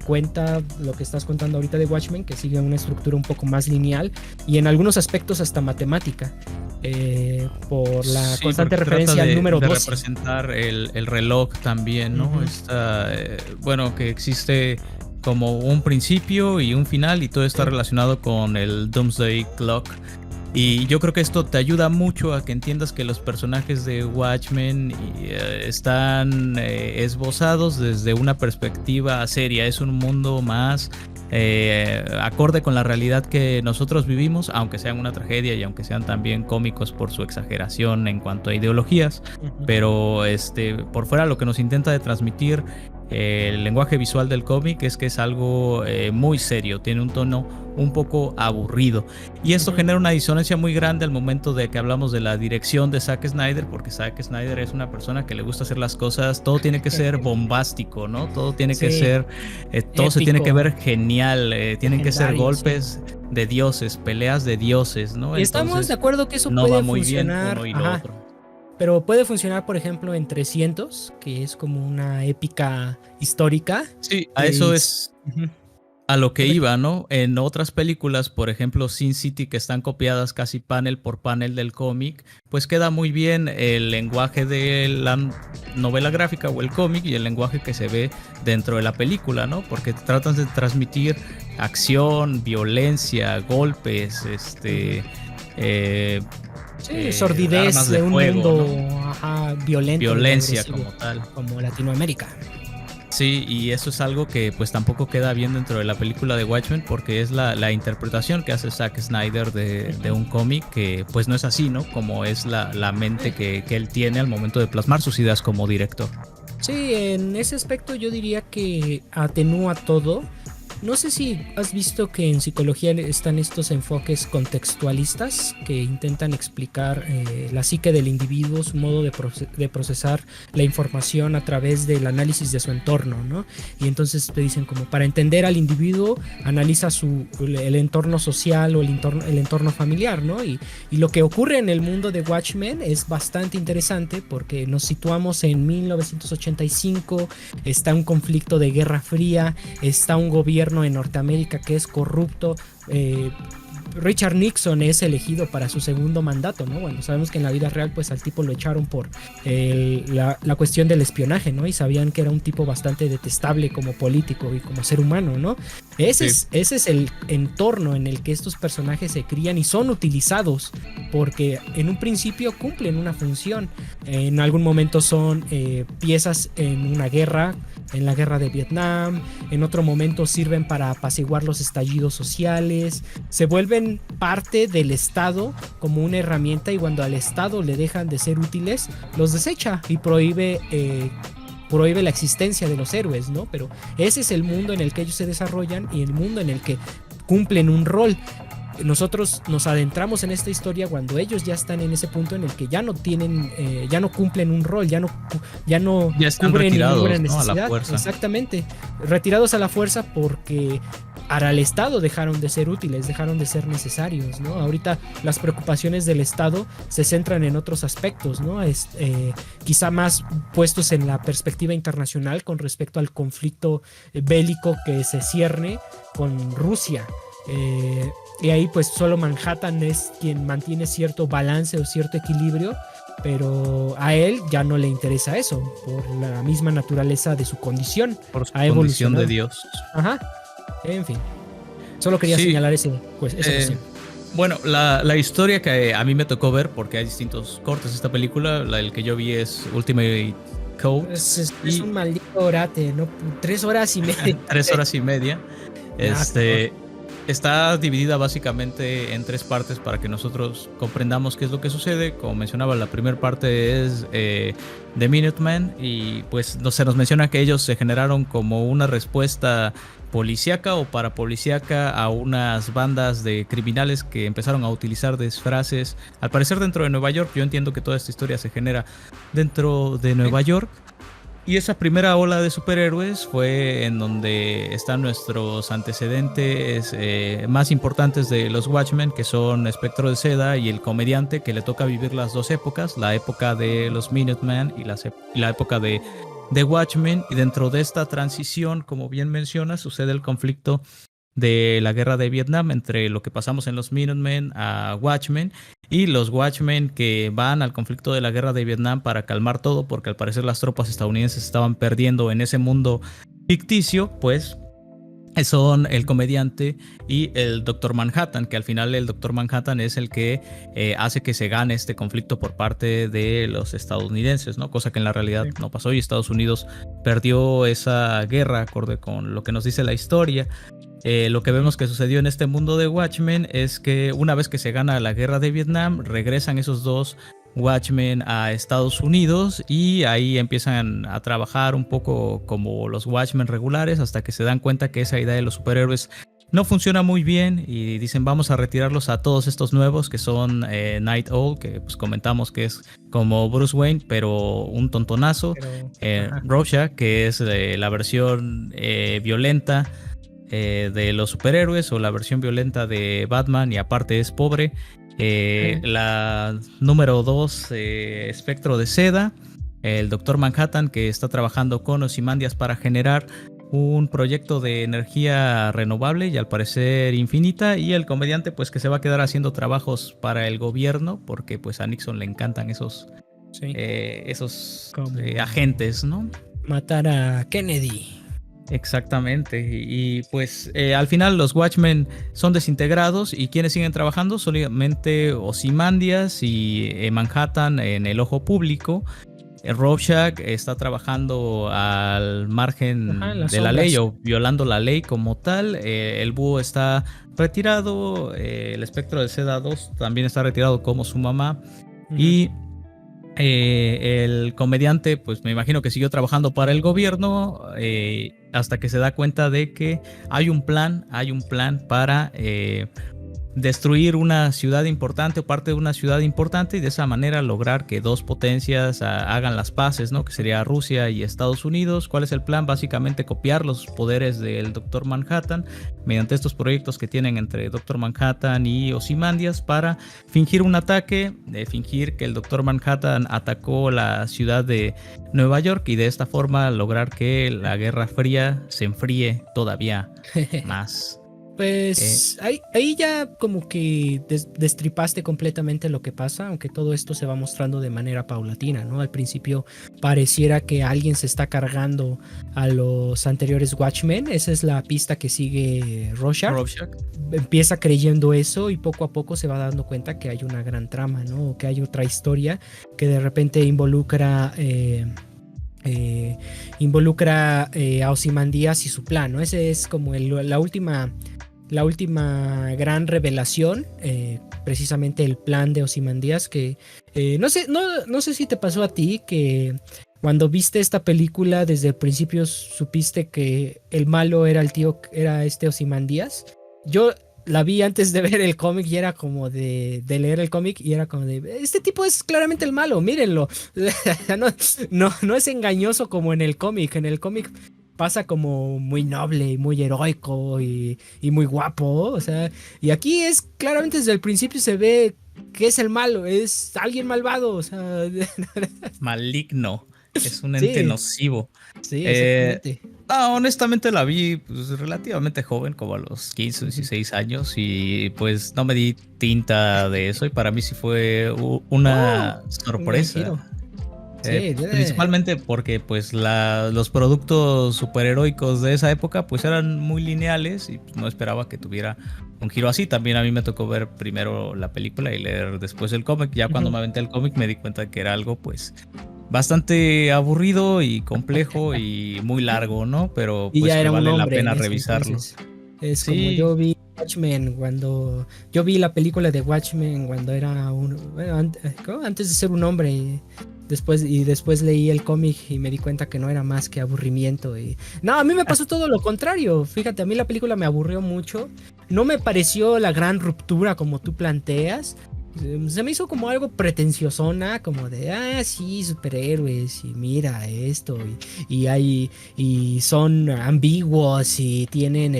cuenta, lo que estás contando ahorita de Watchmen, que sigue una estructura un poco más lineal y en algunos aspectos hasta matemática, por la constante referencia al número 12. Representar el reloj también, ¿no? Bueno, que existe como un principio y un final y todo está relacionado con el Doomsday Clock. Y yo creo que esto te ayuda mucho a que entiendas que los personajes de Watchmen están esbozados desde una perspectiva seria. Es un mundo más acorde con la realidad que nosotros vivimos, aunque sean una tragedia y aunque sean también cómicos por su exageración en cuanto a ideologías. Pero por fuera lo que nos intenta de transmitir el lenguaje visual del cómic es que es algo muy serio, tiene un tono un poco aburrido y esto genera una disonancia muy grande al momento de que hablamos de la dirección de Zack Snyder, porque Zack Snyder es una persona que le gusta hacer las cosas, todo tiene que ser bombástico, ¿no? Todo tiene que ser, todo épico, se tiene que ver genial, tienen que ser golpes de dioses, peleas de dioses, ¿no? Y estamos entonces, de acuerdo que eso no puede va muy funcionar, bien uno y lo otro. Pero puede funcionar, por ejemplo, en 300, que es como una épica histórica. Sí, a eso es a lo que iba, ¿no? En otras películas, por ejemplo, Sin City, que están copiadas casi panel por panel del cómic, pues queda muy bien el lenguaje de la novela gráfica o el cómic y el lenguaje que se ve dentro de la película, ¿no? Porque tratan de transmitir acción, violencia, golpes, sordidez de un fuego, mundo, ¿no? Violento, violencia como tal, como Latinoamérica. Sí, y eso es algo que pues tampoco queda bien dentro de la película de Watchmen, porque es la interpretación que hace Zack Snyder de un cómic que pues no es así, ¿no? Como es la mente que él tiene al momento de plasmar sus ideas como director. Sí, en ese aspecto yo diría que atenúa todo. No sé si has visto que en psicología están estos enfoques contextualistas que intentan explicar la psique del individuo, su modo de procesar la información a través del análisis de su entorno, ¿no? Y entonces te dicen como para entender al individuo, analiza el entorno social o el entorno familiar, ¿no? Y lo que ocurre en el mundo de Watchmen es bastante interesante porque nos situamos en 1985, está un conflicto de Guerra Fría, está un gobierno en Norteamérica que es corrupto. Richard Nixon es elegido para su segundo mandato, ¿no? Bueno, sabemos que en la vida real pues al tipo lo echaron por la cuestión del espionaje, ¿no? Y sabían que era un tipo bastante detestable como político y como ser humano, ¿no? Ese es el entorno en el que estos personajes se crían y son utilizados porque en un principio cumplen una función. En algún momento son piezas en una guerra en la guerra de Vietnam, en otro momento sirven para apaciguar los estallidos sociales, se vuelven parte del Estado como una herramienta, y cuando al Estado le dejan de ser útiles, los desecha y prohíbe la existencia de los héroes, ¿no? Pero ese es el mundo en el que ellos se desarrollan y el mundo en el que cumplen un rol. Nosotros nos adentramos en esta historia cuando ellos ya están en ese punto en el que ya no tienen, ya no cumplen un rol, ya no cubren ninguna necesidad. A la fuerza. Exactamente, retirados a la fuerza porque para el Estado dejaron de ser útiles, dejaron de ser necesarios, ¿no? Ahorita las preocupaciones del Estado se centran en otros aspectos, ¿no? Quizá más puestos en la perspectiva internacional con respecto al conflicto bélico que se cierne con Rusia. Y ahí pues solo Manhattan es quien mantiene cierto balance o cierto equilibrio, pero a él ya no le interesa eso, por la misma naturaleza de su condición. Por su condición de Dios. Ajá. En fin. Solo quería señalar esa cuestión. Bueno, la historia que a mí me tocó ver, porque hay distintos cortes de esta película, el que yo vi es Ultimate Code. Es un maldito orate, ¿no? 3 horas y media. 3 horas y media. Está dividida básicamente en 3 partes para que nosotros comprendamos qué es lo que sucede. Como mencionaba, la primera parte es The Minutemen, y pues se nos menciona que ellos se generaron como una respuesta policíaca o parapolicíaca a unas bandas de criminales que empezaron a utilizar disfraces, al parecer dentro de Nueva York. Yo entiendo que toda esta historia se genera dentro de Nueva York. Y esa primera ola de superhéroes fue en donde están nuestros antecedentes más importantes de los Watchmen, que son Espectro de Seda y el comediante, que le toca vivir las 2 épocas, la época de los Minutemen y la época de Watchmen. Y dentro de esta transición, como bien menciona, sucede el conflicto de la guerra de Vietnam entre lo que pasamos en los Minutemen a Watchmen, y los Watchmen que van al conflicto de la guerra de Vietnam para calmar todo, porque al parecer las tropas estadounidenses estaban perdiendo en ese mundo ficticio. Pues son el comediante y el Doctor Manhattan, que al final el Doctor Manhattan es el que hace que se gane este conflicto por parte de los estadounidenses, ¿no? Cosa que en la realidad no pasó, y Estados Unidos perdió esa guerra acorde con lo que nos dice la historia. Lo que vemos que sucedió en este mundo de Watchmen es que una vez que se gana la guerra de Vietnam, regresan esos 2 Watchmen a Estados Unidos, y ahí empiezan a trabajar un poco como los Watchmen regulares, hasta que se dan cuenta que esa idea de los superhéroes no funciona muy bien, y dicen vamos a retirarlos a todos estos nuevos que son Night Owl, que pues comentamos que es como Bruce Wayne pero un tontonazo, Rorschach, que es la versión violenta de los superhéroes, o la versión violenta de Batman, y aparte es pobre. La número 2, Espectro de Seda, el Doctor Manhattan, que está trabajando con Ozymandias para generar un proyecto de energía renovable y al parecer infinita, y el comediante pues que se va a quedar haciendo trabajos para el gobierno, porque pues a Nixon le encantan esos agentes, ¿no? Matar a Kennedy. Exactamente, y pues al final los Watchmen son desintegrados, y quienes siguen trabajando solamente Ozymandias y Manhattan en el ojo público. Rorschach está trabajando al margen de la ley, o violando la ley como tal. El Búho está retirado, el Espectro de Seda 2 también está retirado como su mamá, y el comediante pues me imagino que siguió trabajando para el gobierno hasta que se da cuenta de que hay un plan para destruir una ciudad importante o parte de una ciudad importante, y de esa manera lograr que 2 potencias hagan las paces, ¿no? Que sería Rusia y Estados Unidos. ¿Cuál es el plan? Básicamente copiar los poderes del Doctor Manhattan mediante estos proyectos que tienen entre Doctor Manhattan y Ozymandias para fingir un ataque, fingir que el Doctor Manhattan atacó la ciudad de Nueva York, y de esta forma lograr que la Guerra Fría se enfríe todavía más. Pues ahí ya como que destripaste completamente lo que pasa, aunque todo esto se va mostrando de manera paulatina, ¿no? Al principio pareciera que alguien se está cargando a los anteriores Watchmen. Esa es la pista que sigue Rorschach. Empieza creyendo eso, y poco a poco se va dando cuenta que hay una gran trama, ¿no? Que hay otra historia que de repente involucra involucra a Ozymandias y su plan, ¿no? Ese es como la última gran revelación, precisamente el plan de Ozymandias, que no sé si te pasó a ti que cuando viste esta película desde el principio supiste que el malo era era este Ozymandias. Yo la vi antes de ver el cómic y era como de leer el cómic y era como de, este tipo es claramente el malo, mírenlo. No es engañoso como en el cómic. En el cómic pasa como muy noble y muy heroico y muy guapo, o sea, y aquí es claramente desde el principio se ve que es el malo, es alguien malvado, o sea. Maligno. Es un ente Sí, nocivo. sí, exactamente. Honestamente la vi pues, relativamente joven, como a los 15 o 16 años, y pues no me di tinta de eso, y para mí sí fue una sorpresa. Sí, Principalmente porque pues los productos superheroicos de esa época pues eran muy lineales y pues, no esperaba que tuviera un giro así. También a mí me tocó ver primero la película y leer después el cómic. Ya cuando me aventé el cómic me di cuenta que era algo pues bastante aburrido y complejo y muy largo, ¿no? Pero y pues ya que era un vale la hombre pena en ese revisarlo. entonces. Es Sí. como yo vi Watchmen cuando yo vi la película de Watchmen cuando era antes de ser un hombre, y después leí el cómic y me di cuenta que no era más que aburrimiento. No, a mí me pasó todo lo contrario. Fíjate, a mí la película me aburrió mucho. No me pareció la gran ruptura como tú planteas. Se me hizo como algo pretenciosona, como de, sí, superhéroes, y mira esto, y son ambiguos, y tienen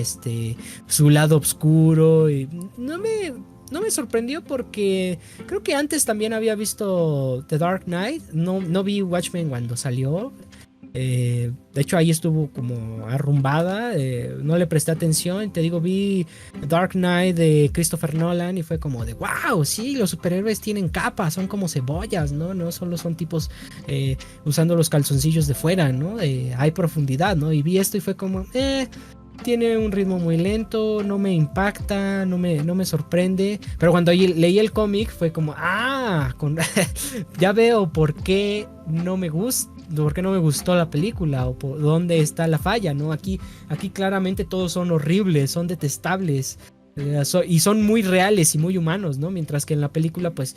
su lado oscuro, y no me sorprendió porque creo que antes también había visto The Dark Knight, no vi Watchmen cuando salió. De hecho ahí estuvo como arrumbada, no le presté atención, te digo, vi Dark Knight de Christopher Nolan y fue como de wow, sí, los superhéroes tienen capas, son como cebollas, no solo son tipos usando los calzoncillos de fuera, ¿no? Hay profundidad, ¿no? Y vi esto y fue como, tiene un ritmo muy lento, no me impacta, no me sorprende. Pero cuando leí el cómic fue como, ya veo por qué no me gustó la película o por dónde está la falla, ¿no? Aquí claramente todos son horribles, son detestables. Y son muy reales y muy humanos, ¿no? Mientras que en la película, pues,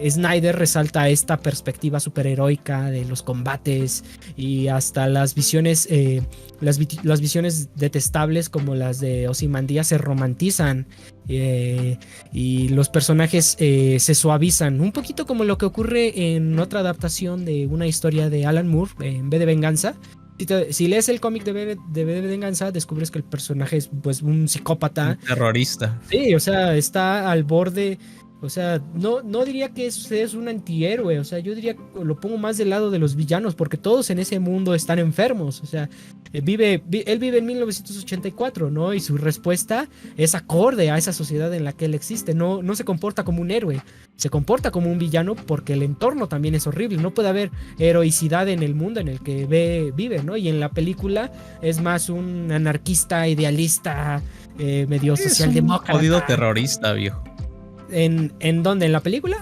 Snyder resalta esta perspectiva superheroica de los combates y hasta las visiones, las visiones detestables como las de Ozymandias se romantizan, y los personajes se suavizan, un poquito como lo que ocurre en otra adaptación de una historia de Alan Moore, en V de Venganza. Si lees el cómic de V de Venganza, descubres que el personaje es pues un psicópata. Un terrorista. Sí, o sea, está al borde. O sea, no diría que es un antihéroe. O sea, yo diría, lo pongo más del lado de los villanos, porque todos en ese mundo están enfermos. O sea, él vive en 1984, ¿no? Y su respuesta es acorde a esa sociedad en la que él existe. No se comporta como un héroe, se comporta como un villano porque el entorno también es horrible. No puede haber heroicidad en el mundo en el que vive, ¿no? Y en la película es más un anarquista idealista, medio socialdemócrata. Un jodido terrorista, viejo. ¿En dónde? ¿En la película?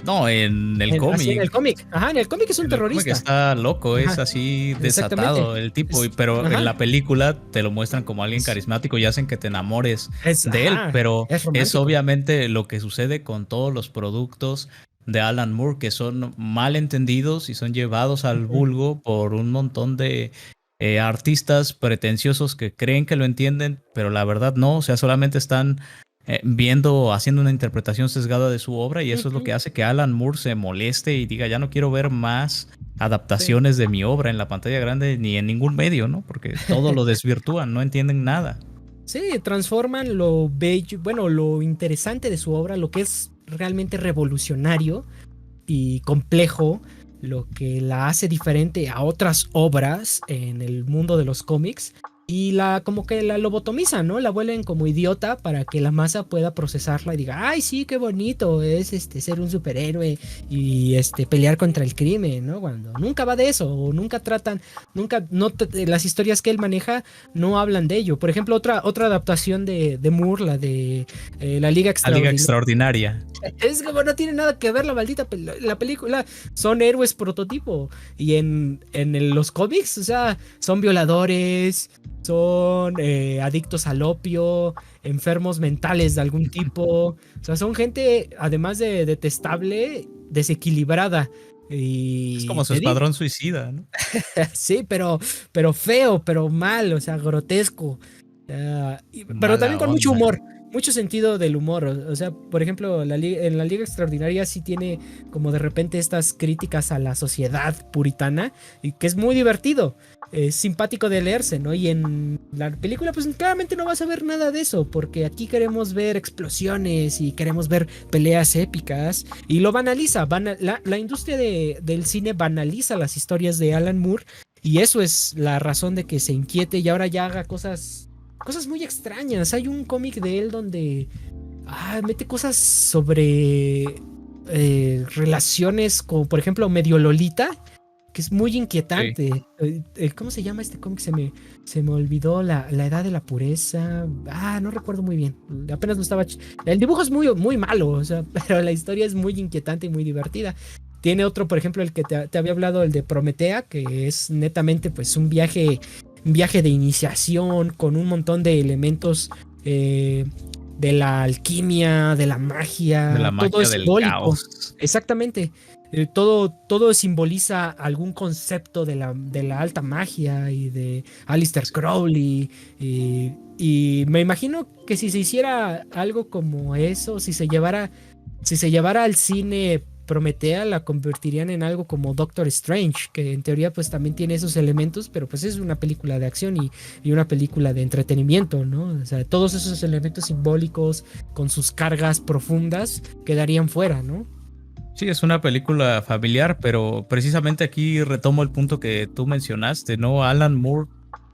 No, en el cómic. En el cómic. Ajá, en el cómic es un terrorista. El cómic está loco, Ajá, es así desatado el tipo. Pero ajá, en la película te lo muestran como alguien carismático y hacen que te enamores de él. Pero es obviamente lo que sucede con todos los productos de Alan Moore, que son mal entendidos y son llevados al vulgo por un montón de artistas pretenciosos que creen que lo entienden, pero la verdad no. O sea, solamente están haciendo una interpretación sesgada de su obra, y eso es lo que hace que Alan Moore se moleste y diga, ya no quiero ver más adaptaciones de mi obra en la pantalla grande ni en ningún medio, ¿no? Porque todo lo desvirtúan, no entienden nada. Sí, transforman lo bello, bueno, lo interesante de su obra, lo que es realmente revolucionario y complejo, lo que la hace diferente a otras obras en el mundo de los cómics, y como que la lobotomizan, ¿no? La vuelven como idiota para que la masa pueda procesarla y diga, ay, sí, qué bonito es ser un superhéroe y pelear contra el crimen, ¿no? Cuando nunca va de eso, o nunca tratan, las historias que él maneja no hablan de ello. Por ejemplo, otra adaptación de Moore, la de La Liga La Liga Extraordinaria. Extraordinaria. Es como no tiene nada que ver la maldita la película. Son héroes prototipo. Y en los cómics, o sea, son violadores, son adictos al opio, enfermos mentales de algún tipo. O sea, son gente, además de detestable, desequilibrada. Es Y como su te digo, escuadrón suicida, ¿no? sí, pero feo, pero mal, o sea, grotesco. Pero también Mala con mucho onda. humor, mucho sentido del humor. O sea, por ejemplo, en la Liga Extraordinaria sí tiene como de repente estas críticas a la sociedad puritana, y que es muy divertido, es simpático de leerse, ¿no? Y en la película, pues claramente no vas a ver nada de eso, porque aquí queremos ver explosiones y queremos ver peleas épicas, y lo banaliza. La industria del cine banaliza las historias de Alan Moore, y eso es la razón de que se inquiete y ahora ya haga cosas muy extrañas. Hay un cómic de él donde mete cosas sobre relaciones como por ejemplo medio Lolita, que es muy Sí. inquietante. ¿Cómo se llama este cómic? Se me olvidó, la edad de la pureza. No recuerdo muy bien. Apenas lo estaba... El dibujo es muy, muy malo, o sea, pero la historia es muy inquietante y muy divertida. Tiene otro, por ejemplo, el que te había hablado, el de Prometea, que es netamente pues un viaje de iniciación con un montón de elementos de la alquimia, de la De la magia, todo magia es del simbólico. caos. Exactamente. Todo simboliza algún concepto de la alta magia y de Aleister Crowley. Y me imagino que si se hiciera algo como eso, si se llevara al cine Prometea, la convertirían en algo como Doctor Strange, que en teoría pues también tiene esos elementos, pero pues es una película de acción y una película de entretenimiento, ¿no? O sea, todos esos elementos simbólicos con sus cargas profundas quedarían fuera, ¿no? Sí, es una película familiar, pero precisamente aquí retomo el punto que tú mencionaste, ¿no? Alan Moore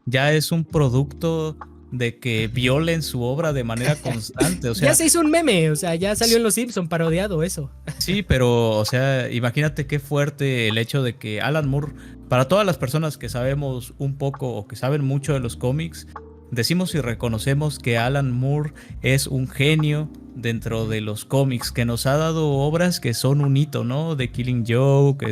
ya es un producto de que violen su obra de manera constante, o Ya sea, se hizo un meme, o sea, ya salió en Los Simpson parodiado eso. sí, pero, o sea, imagínate qué fuerte el hecho de que Alan Moore, para todas las personas que sabemos un poco o que saben mucho de los cómics, decimos y reconocemos que Alan Moore es un genio dentro de los cómics, que nos ha dado obras que son un hito, ¿no? The Killing Joke,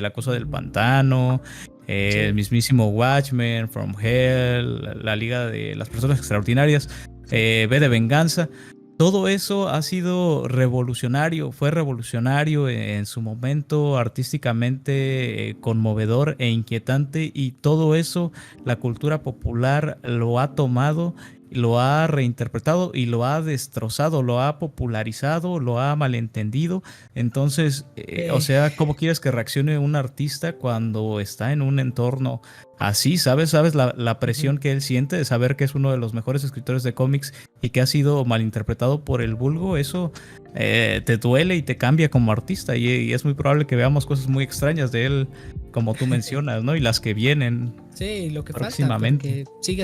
La Cosa del Pantano, el Sí. mismísimo Watchmen, From Hell, la Liga de las Personas Extraordinarias, V de Venganza. Todo eso ha sido revolucionario, fue revolucionario en su momento, artísticamente conmovedor e inquietante, y todo eso la cultura popular lo ha tomado, lo ha reinterpretado y lo ha destrozado, lo ha popularizado, lo ha malentendido. Entonces, o sea, ¿cómo quieres que reaccione un artista cuando está en un entorno así? ¿Sabes la presión que él siente de saber que es uno de los mejores escritores de cómics y que ha sido malinterpretado por el vulgo? Eso te duele y te cambia como artista, y es muy probable que veamos cosas muy extrañas de él, como tú mencionas, ¿no? Y las que vienen Sí, lo que falta, próximamente. porque sigue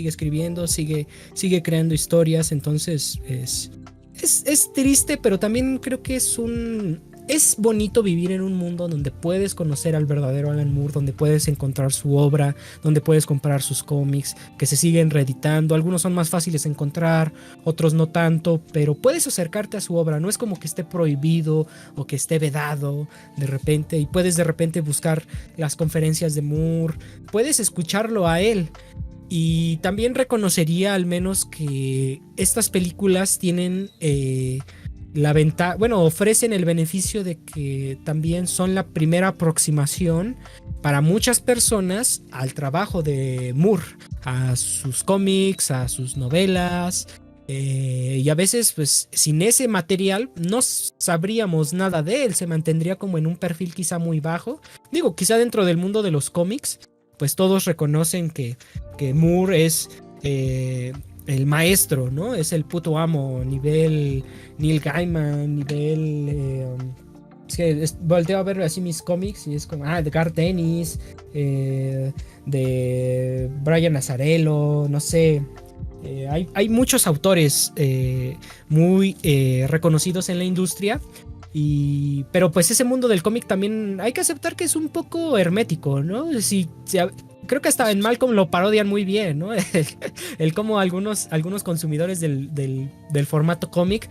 escribiendo, sigue creando historias, entonces es triste, pero también creo que es bonito vivir en un mundo donde puedes conocer al verdadero Alan Moore, donde puedes encontrar su obra, donde puedes comprar sus cómics, que se siguen reeditando. Algunos son más fáciles de encontrar, otros no tanto, pero puedes acercarte a su obra. No es como que esté prohibido o que esté vedado de repente, y puedes de repente buscar las conferencias de Moore, puedes escucharlo a él. Y también reconocería al menos que estas películas tienen la ventaja, bueno, ofrecen el beneficio de que también son la primera aproximación para muchas personas al trabajo de Moore, a sus cómics, a sus novelas. Y a veces, pues, sin ese material no sabríamos nada de él, se mantendría como en un perfil quizá muy bajo. Digo, quizá dentro del mundo de los cómics, pues todos reconocen que Moore es el maestro, ¿no? Es el puto amo, nivel Neil Gaiman, nivel... es que volteo a ver así mis cómics y es como, de Garth Ennis, de Brian Azzarello, no sé. Hay muchos autores muy reconocidos en la industria. Pero pues ese mundo del cómic también hay que aceptar que es un poco hermético, ¿no? Creo que hasta en Malcolm lo parodian muy bien, ¿no? El cómo algunos consumidores del formato cómic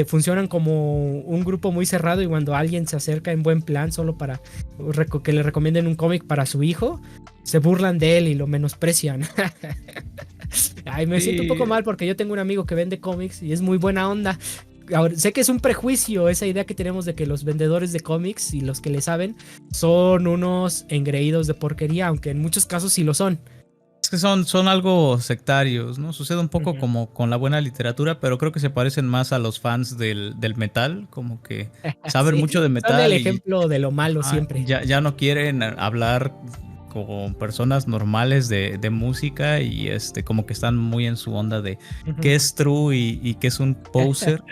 funcionan como un grupo muy cerrado, y cuando alguien se acerca en buen plan solo para que le recomienden un cómic para su hijo, se burlan de él y lo menosprecian. Ay, me siento un poco mal porque yo tengo un amigo que vende cómics y es muy buena onda. Ahora, sé que es un prejuicio esa idea que tenemos de que los vendedores de cómics y los que le saben son unos engreídos de porquería, aunque en muchos casos sí lo son. Es que son algo sectarios, ¿no? Sucede un poco como con la buena literatura, pero creo que se parecen más a los fans del metal, como que saben Sí, mucho de metal. son el ejemplo de lo malo siempre. Ya no quieren hablar con personas normales de música, y como que están muy en su onda de qué es true y qué es un poser.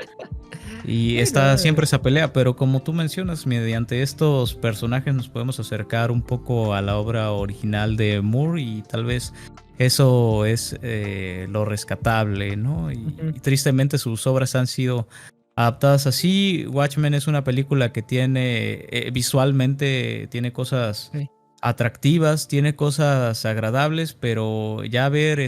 Y está siempre esa pelea, pero como tú mencionas, mediante estos personajes nos podemos acercar un poco a la obra original de Moore, y tal vez eso es lo rescatable, ¿no? Y tristemente sus obras han sido adaptadas así. Watchmen es una película que tiene visualmente tiene cosas atractivas, tiene cosas agradables, pero ya ver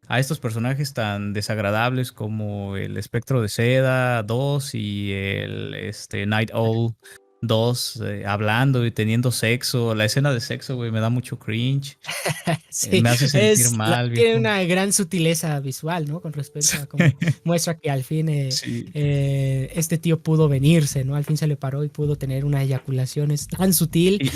a estos personajes tan desagradables como el Espectro de Seda 2 y el Night Owl 2 hablando y teniendo sexo, la escena de sexo, güey, me da mucho cringe. Sí, me hace sentir mal, tiene viejo. una gran sutileza visual, ¿no? Con respecto a cómo muestra que al fin este tío pudo venirse, ¿no? Al fin se le paró y pudo tener una eyaculación tan sutil. Y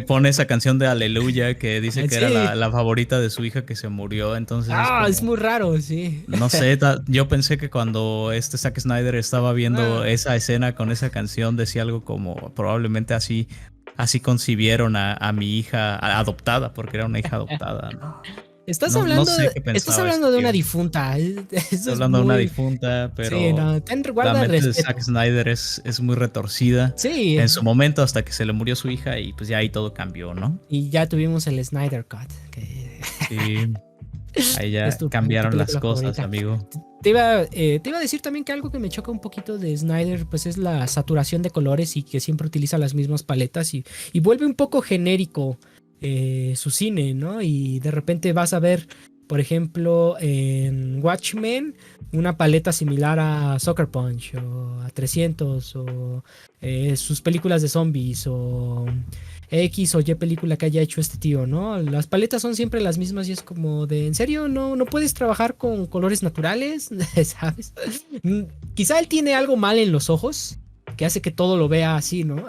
pone esa canción de Aleluya que dice que era la favorita de su hija que se murió, entonces es muy raro, sí. No sé, yo pensé que cuando Zack Snyder estaba viendo esa escena con esa canción decía algo como probablemente así concibieron a mi hija adoptada, porque era una hija adoptada, ¿no? Estás hablando de una difunta. Estoy hablando de una difunta, pero sí, no, la mente de Zack Snyder es muy retorcida. Sí. En su momento, hasta que se le murió su hija, y pues ya ahí todo cambió, ¿no? Y ya tuvimos el Snyder Cut. Sí. Ahí ya cambiaron las cosas, favorita. Amigo. Te iba a decir también que algo que me choca un poquito de Snyder pues es la saturación de colores, y que siempre utiliza las mismas paletas y vuelve un poco genérico su cine, ¿no? Y de repente vas a ver, por ejemplo, en Watchmen una paleta similar a Sucker Punch o a 300 o sus películas de zombies o X o Y película que haya hecho este tío, ¿no? Las paletas son siempre las mismas y es como de, ¿en serio? ¿No puedes trabajar con colores naturales? ¿Sabes? Quizá él tiene algo mal en los ojos que hace que todo lo vea así, ¿no?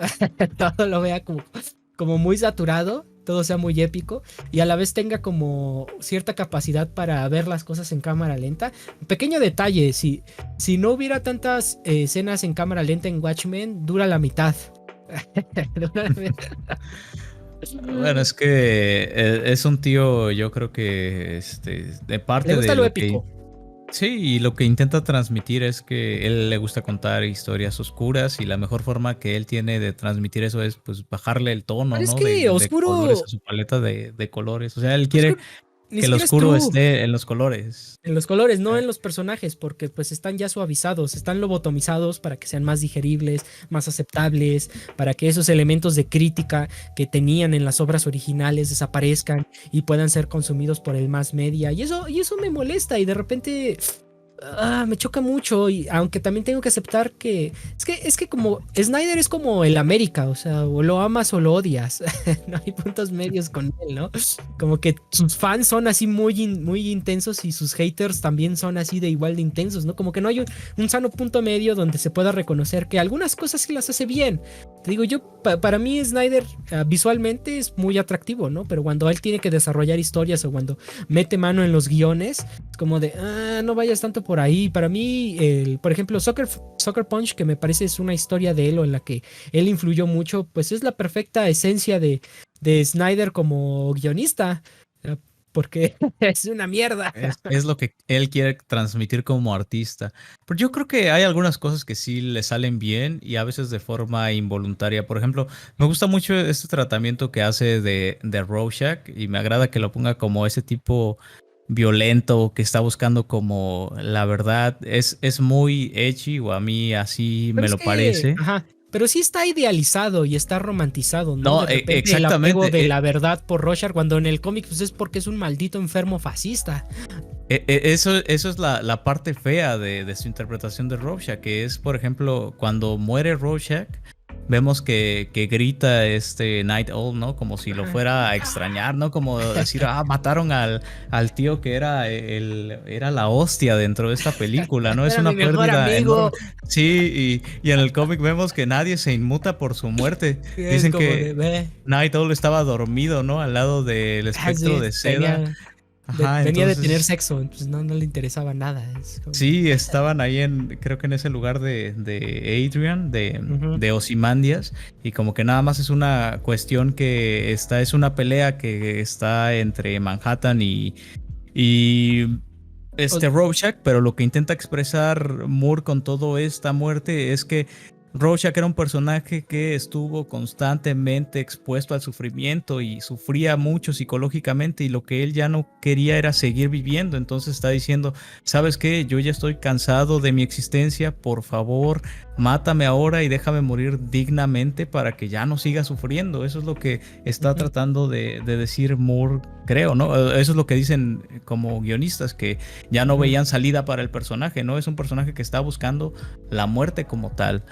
Todo lo vea como muy saturado, todo sea muy épico, y a la vez tenga como cierta capacidad para ver las cosas en cámara lenta. Pequeño detalle, si no hubiera tantas escenas en cámara lenta en Watchmen, dura la mitad. Bueno, es que es un tío, yo creo que de parte le gusta de lo épico. Sí, y lo que intenta transmitir es que él le gusta contar historias oscuras, y la mejor forma que él tiene de transmitir eso es pues bajarle el tono, pero ¿no? Es que de oscuro colores a su paleta de colores. O sea, él quiere que el oscuro esté en los colores. En los colores, no en los personajes, porque pues están ya suavizados, están lobotomizados para que sean más digeribles, más aceptables, para que esos elementos de crítica que tenían en las obras originales desaparezcan y puedan ser consumidos por el mass media. Y eso me molesta, y de repente me choca mucho, y aunque también tengo que aceptar que es que como Snyder es como el América, o sea, o lo amas o lo odias. No hay puntos medios con él, ¿no? Como que sus fans son así muy intensos, y sus haters también son así de igual de intensos, ¿no? Como que no hay un sano punto medio donde se pueda reconocer que algunas cosas sí las hace bien. Te digo, para mí Snyder visualmente es muy atractivo, ¿no? Pero cuando él tiene que desarrollar historias o cuando mete mano en los guiones, es como de, no vayas tanto por ahí. Para mí, por ejemplo, Sucker Punch, que me parece es una historia de él o en la que él influyó mucho, pues es la perfecta esencia de Snyder como guionista. porque es una mierda. Es lo que él quiere transmitir como artista. Pero yo creo que hay algunas cosas que sí le salen bien y a veces de forma involuntaria. Por ejemplo, me gusta mucho este tratamiento que hace de Rorschach y me agrada que lo ponga como ese tipo violento que está buscando como la verdad. Es muy edgy o a mí así Pero me es lo que, parece. ajá, pero sí está idealizado y está romantizado, ¿no? De No, repente el apego exactamente. de la verdad por Rorschach, cuando en el cómic pues es porque es un maldito enfermo fascista. Eso es la parte fea de su interpretación de Rorschach, que es, por ejemplo, cuando muere Rorschach, vemos que grita este Night Owl, ¿no? Como si lo Ajá. fuera a extrañar, ¿no? Como decir, mataron al tío que era la hostia dentro de esta película, ¿no? Es Era mi una mejor pérdida amigo. enorme. Sí, y en el cómic vemos que nadie se inmuta por su muerte. Es Dicen como de, que ve, Night Owl estaba dormido, ¿no? Al lado del espectro sí, de seda. Ajá, venía de tener entonces sexo, entonces no le interesaba nada. Es como, sí, estaban ahí creo que en ese lugar de Adrian, ujú. de Ozymandias, y como que nada más es una cuestión es una pelea que está entre Manhattan y O- Rorschach, pero lo que intenta expresar Moore con toda esta muerte es que Rorschach era un personaje que estuvo constantemente expuesto al sufrimiento y sufría mucho psicológicamente y lo que él ya no quería era seguir viviendo. Entonces está diciendo, ¿sabes qué? Yo ya estoy cansado de mi existencia, por favor, mátame ahora y déjame morir dignamente para que ya no siga sufriendo. Eso es lo que está ujú. tratando de decir Moore, creo, ¿no? Eso es lo que dicen como guionistas, que ya no Ujú. veían salida para el personaje, ¿no? Es un personaje que está buscando la muerte como tal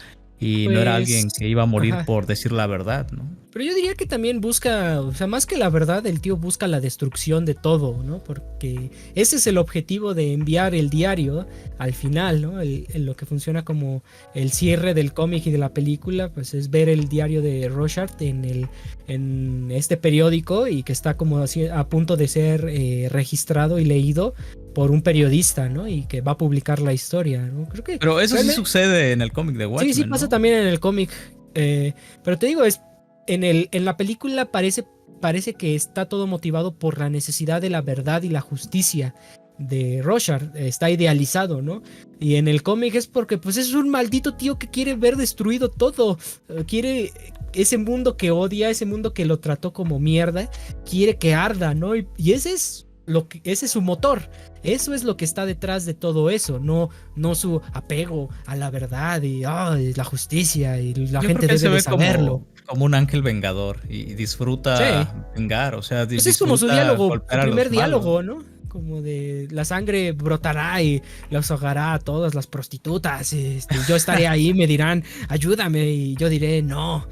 y no era alguien Pues, que iba a morir ajá. por decir la verdad, ¿no? Pero yo diría que también busca, o sea, más que la verdad, el tío busca la destrucción de todo, ¿no? Porque ese es el objetivo de enviar el diario al final, ¿no? Lo que funciona como el cierre del cómic y de la película, pues es ver el diario de Rorschach en este periódico y que está como así a punto de ser registrado y leído por un periodista, ¿no? Y que va a publicar la historia, ¿no? Creo que Pero eso sí realmente sucede en el cómic de sí, sí Watchmen, pasa ¿no? también en el cómic. Pero te digo, en la película parece que está todo motivado por la necesidad de la verdad y la justicia de Rorschach. Está idealizado, ¿no? Y en el cómic es porque pues es un maldito tío que quiere ver destruido todo. Quiere ese mundo que odia, ese mundo que lo trató como mierda, quiere que arda, ¿no? Y ese es su motor. Eso es lo que está detrás de todo eso, no su apego a la verdad y la justicia y la Yo creo gente que él se debe de ve saberlo. como un ángel vengador y Sí, disfruta vengar, o sea, pues es como su disfruta diálogo, su golpear a primer los malos. diálogo, ¿no? Como de la sangre brotará y los ahogará a todas las prostitutas. Yo estaré ahí, me dirán, ayúdame, y yo diré, no.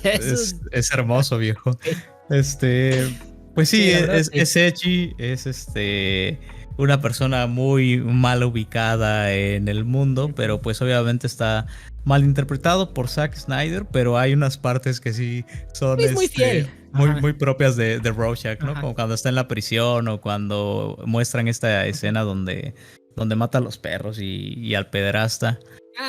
Eso, Es hermoso, viejo. Este, pues sí, sí, la verdad, sí. es edgy, es una persona muy mal ubicada en el mundo, Ujú. pero pues obviamente está mal interpretado por Zack Snyder, pero hay unas partes que sí son Es muy fiel. muy Ajá, propias de Rorschach, ¿no? ajá. Como cuando está en la prisión o cuando muestran esta escena donde mata a los perros y al pederasta.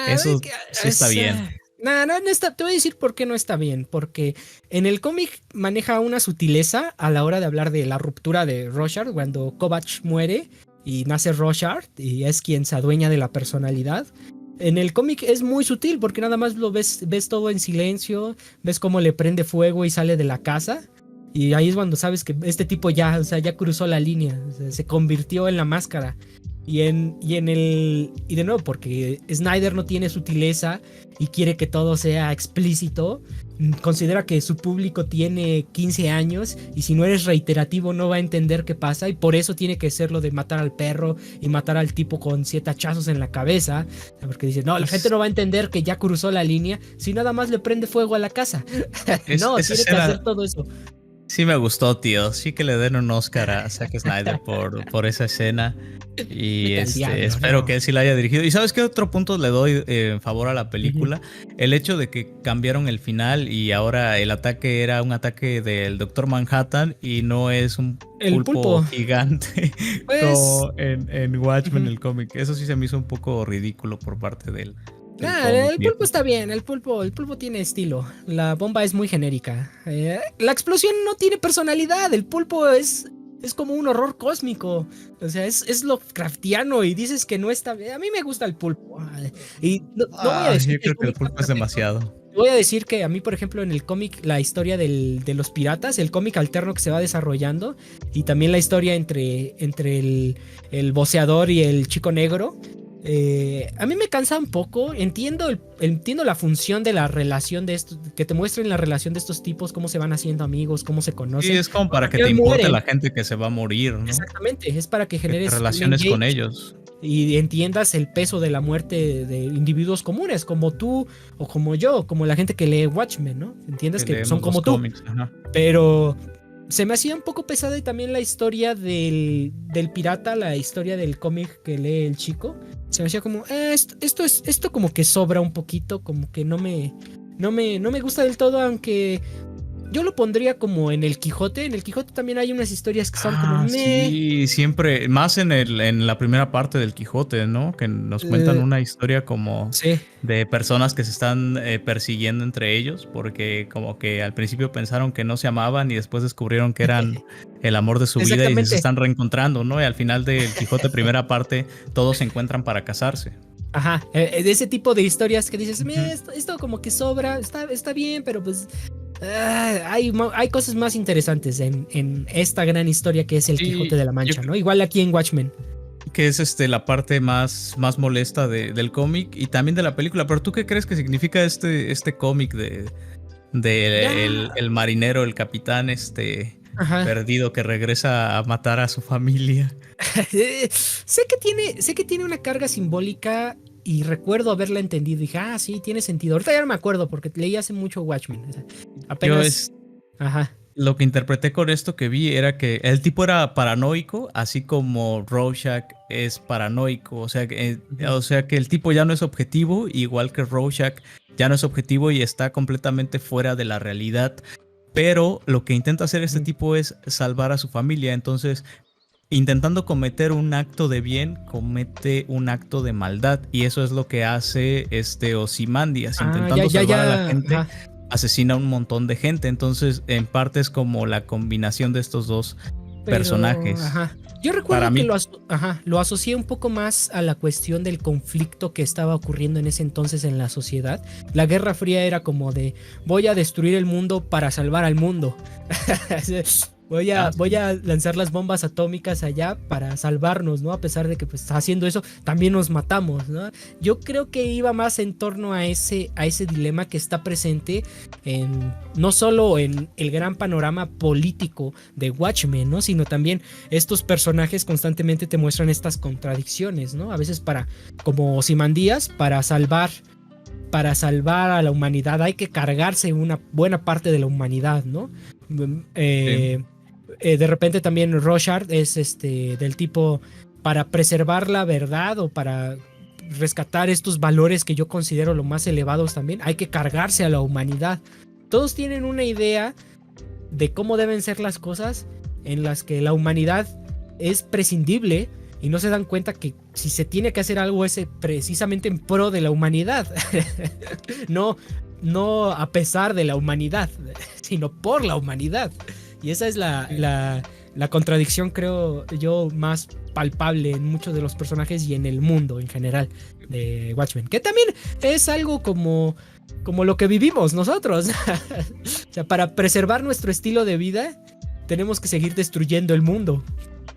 Es Eso que sí está bien. no está, te voy a decir por qué no está bien, porque en el cómic maneja una sutileza a la hora de hablar de la ruptura de Rorschach cuando Kovacs muere y nace Rorschach y es quien se adueña de la personalidad. En el cómic es muy sutil porque nada más lo ves todo en silencio, ves cómo le prende fuego y sale de la casa. Y ahí es cuando sabes que este tipo ya, o sea, ya cruzó la línea, o sea, se convirtió en la máscara. Y de nuevo, porque Snyder no tiene sutileza y quiere que todo sea explícito, considera que su público tiene 15 años y si no eres reiterativo no va a entender qué pasa y por eso tiene que ser lo de matar al perro y matar al tipo con 7 hachazos en la cabeza, porque dice, no, la gente Es, no va a entender que ya cruzó la línea si nada más le prende fuego a la casa. No, esa tiene que hacer escena todo eso. sí me gustó, tío. Sí que le den un Oscar a Zack Snyder por esa escena. Y Vete al diablo, espero que no. él sí la haya dirigido. ¿Y sabes qué otro punto le doy en favor a la Ujú. película? El hecho de que cambiaron el final y ahora el ataque era un ataque del Doctor Manhattan y no es un El pulpo pulpo, gigante pues... como en Watchmen, Ujú. el cómic. Eso sí se me hizo un poco ridículo por parte del Nah, cómic, el pulpo viejo. está bien, el pulpo tiene estilo. La bomba es muy genérica. La explosión no tiene personalidad. El pulpo es. es como un horror cósmico. O sea, es Lovecraftiano y dices que no está bien. A mí me gusta el pulpo. Y no voy a decir yo que creo que el pulpo es demasiado. voy a decir que a mí, por ejemplo, en el cómic, la historia de los piratas, el cómic alterno que se va desarrollando, y también la historia entre el boceador y el chico negro, a mí me cansa un poco. Entiendo la función de la relación de estos, que te muestren la relación de estos tipos, cómo se van haciendo amigos, cómo se conocen. Sí, es como para que Al te final importe mueren. la gente que se va a morir, ¿no? Exactamente, es para que Que te generes un relaciones con engage ellos. y entiendas el peso de la muerte de individuos comunes, como tú o como yo, como la gente que lee Watchmen, ¿no? Entiendas que leemos son como los tú. cómics, ajá. Pero se me hacía un poco pesada y también la historia del pirata, la historia del cómic que lee el chico. Se me hacía como, esto como que sobra un poquito, como que no me gusta del todo, aunque yo lo pondría como en el Quijote. En el Quijote también hay unas historias que son como meh. Sí, siempre, más en la primera parte del Quijote, ¿no? Que nos cuentan una historia como Sí. de personas que se están persiguiendo entre ellos, porque como que al principio pensaron que no se amaban y después descubrieron que eran el amor de su vida y se Exactamente. están reencontrando, ¿no? Y al final del Quijote primera parte, todos se encuentran para casarse. Ajá, de ese tipo de historias que dices, Ujú. esto como que sobra, está bien, pero pues hay cosas más interesantes en esta gran historia que es el Sí, Quijote de la yo Mancha, creo ¿no? Igual aquí en Watchmen. que es la parte más molesta del cómic y también de la película. Pero ¿tú qué crees que significa este cómic de Ya. el marinero, el capitán Ajá. perdido que regresa a matar a su familia? Sé que tiene una carga simbólica y recuerdo haberla entendido. Dije, sí, tiene sentido. Ahorita ya no me acuerdo porque leí hace mucho Watchmen. O sea, Yo apenas. Ajá. lo que interpreté con esto que vi era que el tipo era paranoico, así como Rorschach es paranoico. O sea que el tipo ya no es objetivo, igual que Rorschach ya no es objetivo y está completamente fuera de la realidad. Pero lo que intenta hacer este tipo es salvar a su familia. Entonces, intentando cometer un acto de bien, comete un acto de maldad. Y eso es lo que hace Ozymandias. Intentando salvar a la gente, Ajá. asesina a un montón de gente. Entonces, en parte es como la combinación de estos dos personajes. Ajá. Yo recuerdo Para que mí, lo asocié un poco más a la cuestión del conflicto que estaba ocurriendo en ese entonces en la sociedad. La Guerra Fría era como de voy a destruir el mundo para salvar al mundo. Voy a lanzar las bombas atómicas allá para salvarnos, ¿no? A pesar de que pues haciendo eso también nos matamos, ¿no? Yo creo que iba más en torno a ese dilema que está presente no solo en el gran panorama político de Watchmen, ¿no? Sino también estos personajes constantemente te muestran estas contradicciones, ¿no? A veces como Ozymandias, para salvar a la humanidad hay que cargarse una buena parte de la humanidad, ¿no? sí. De repente también Rorschach es del tipo para preservar la verdad o para rescatar estos valores que yo considero lo más elevados también, hay que cargarse a la humanidad. Todos tienen una idea de cómo deben ser las cosas en las que la humanidad es prescindible y no se dan cuenta que si se tiene que hacer algo es precisamente en pro de la humanidad. No a pesar de la humanidad, sino por la humanidad. Y esa es la contradicción, creo yo, más palpable en muchos de los personajes y en el mundo en general de Watchmen. Que también es algo como lo que vivimos nosotros. O sea, para preservar nuestro estilo de vida, tenemos que seguir destruyendo el mundo.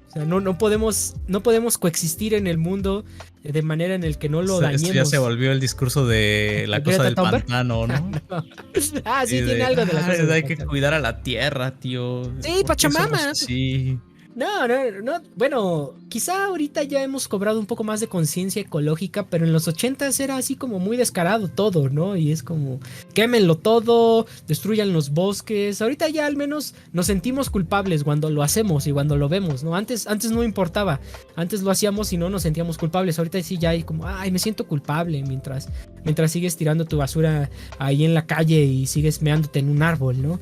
O sea, no podemos coexistir en el mundo de manera en el que no lo dañemos. Esto ya se volvió el discurso de la cosa del pantano, ¿no? No. Sí, tiene algo de la cosa del hay pantano. que cuidar a la tierra, tío. Sí, Pachamama. Sí. No. Bueno, quizá ahorita ya hemos cobrado un poco más de conciencia ecológica, pero en los 80s era así como muy descarado todo, ¿no? Y es como, quémenlo todo, destruyan los bosques. Ahorita ya al menos nos sentimos culpables cuando lo hacemos y cuando lo vemos, ¿no? Antes no importaba. Antes lo hacíamos y no nos sentíamos culpables. Ahorita sí ya hay como, me siento culpable mientras sigues tirando tu basura ahí en la calle y sigues meándote en un árbol, ¿no?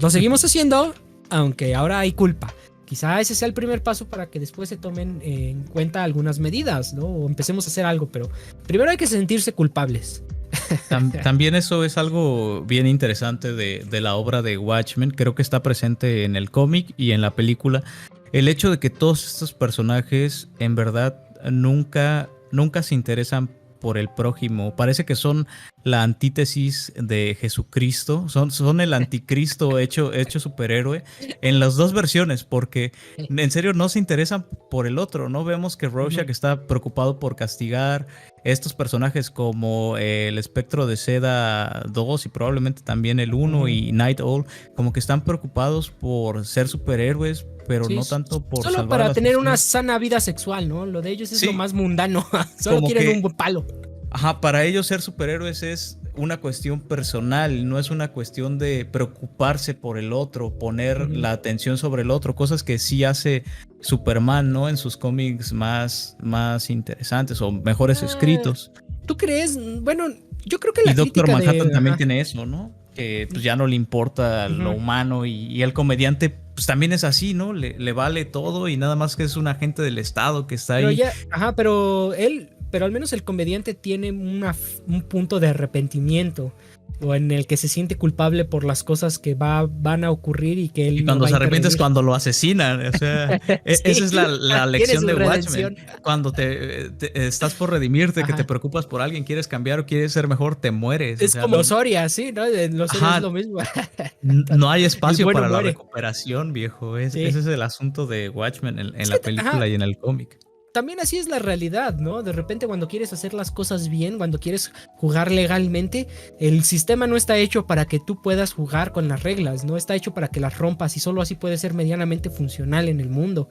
Lo seguimos haciendo, aunque ahora hay culpa. Quizá ese sea el primer paso para que después se tomen en cuenta algunas medidas, ¿no? O empecemos a hacer algo, pero primero hay que sentirse culpables. También eso es algo bien interesante de la obra de Watchmen. Creo que está presente en el cómic y en la película. El hecho de que todos estos personajes en verdad nunca se interesan por el prójimo. Parece que son la antítesis de Jesucristo. Son el anticristo hecho superhéroe en las dos versiones, porque en serio no se interesan por el otro. No vemos que Rorschach está preocupado por castigar estos personajes como el Espectro de Seda 2 y probablemente también el 1 y Night Owl, como que están preocupados por ser superhéroes, pero sí, no tanto por solo salvar para a las tener personas. una sana vida sexual, ¿no? Lo de ellos es Sí, lo más mundano. Solo como quieren que, un buen palo. Ajá, para ellos ser superhéroes es una cuestión personal, no es una cuestión de preocuparse por el otro, poner la atención sobre el otro, cosas que sí hace Superman, ¿no? En sus cómics más interesantes o mejores escritos. ¿Tú crees? Bueno, yo creo que la Y Doctor crítica Manhattan también tiene eso, ¿no? Que pues ya no le importa lo humano y el comediante pues también es así, ¿no? Le vale todo y nada más que es un agente del Estado que está pero ahí. Ya, pero al menos el comediante tiene un punto de arrepentimiento o en el que se siente culpable por las cosas que van a ocurrir y que él y cuando no se arrepiente es cuando lo asesinan, o sea, sí, esa es la lección de Watchmen. Cuando te estás por redimirte, que te preocupas por alguien, quieres cambiar o quieres ser mejor, te mueres. Es como Soria, sí, ¿no? Los Soria es lo mismo. No hay espacio para la recuperación, viejo. Sí. Ese es el asunto de Watchmen en la película y en el cómic. También así es la realidad, ¿no? De repente cuando quieres hacer las cosas bien, cuando quieres jugar legalmente, el sistema no está hecho para que tú puedas jugar con las reglas, no está hecho para que las rompas y solo así puede ser medianamente funcional en el mundo.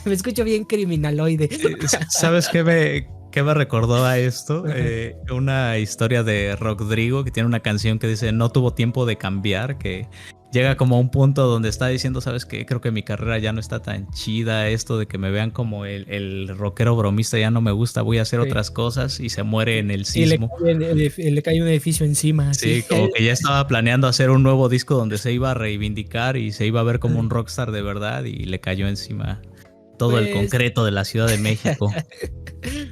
Me escucho bien criminaloide. ¿Sabes qué me recordó a esto? Una historia de Rodrigo que tiene una canción que dice no tuvo tiempo de cambiar, que llega como a un punto donde está diciendo, ¿sabes qué? Creo que mi carrera ya no está tan chida, esto de que me vean como el rockero bromista ya no me gusta, voy a hacer otras cosas y se muere en el sismo. Y le cae un edificio encima. Sí, como que ya estaba planeando hacer un nuevo disco donde se iba a reivindicar y se iba a ver como un rockstar de verdad y le cayó encima todo el concreto de la Ciudad de México.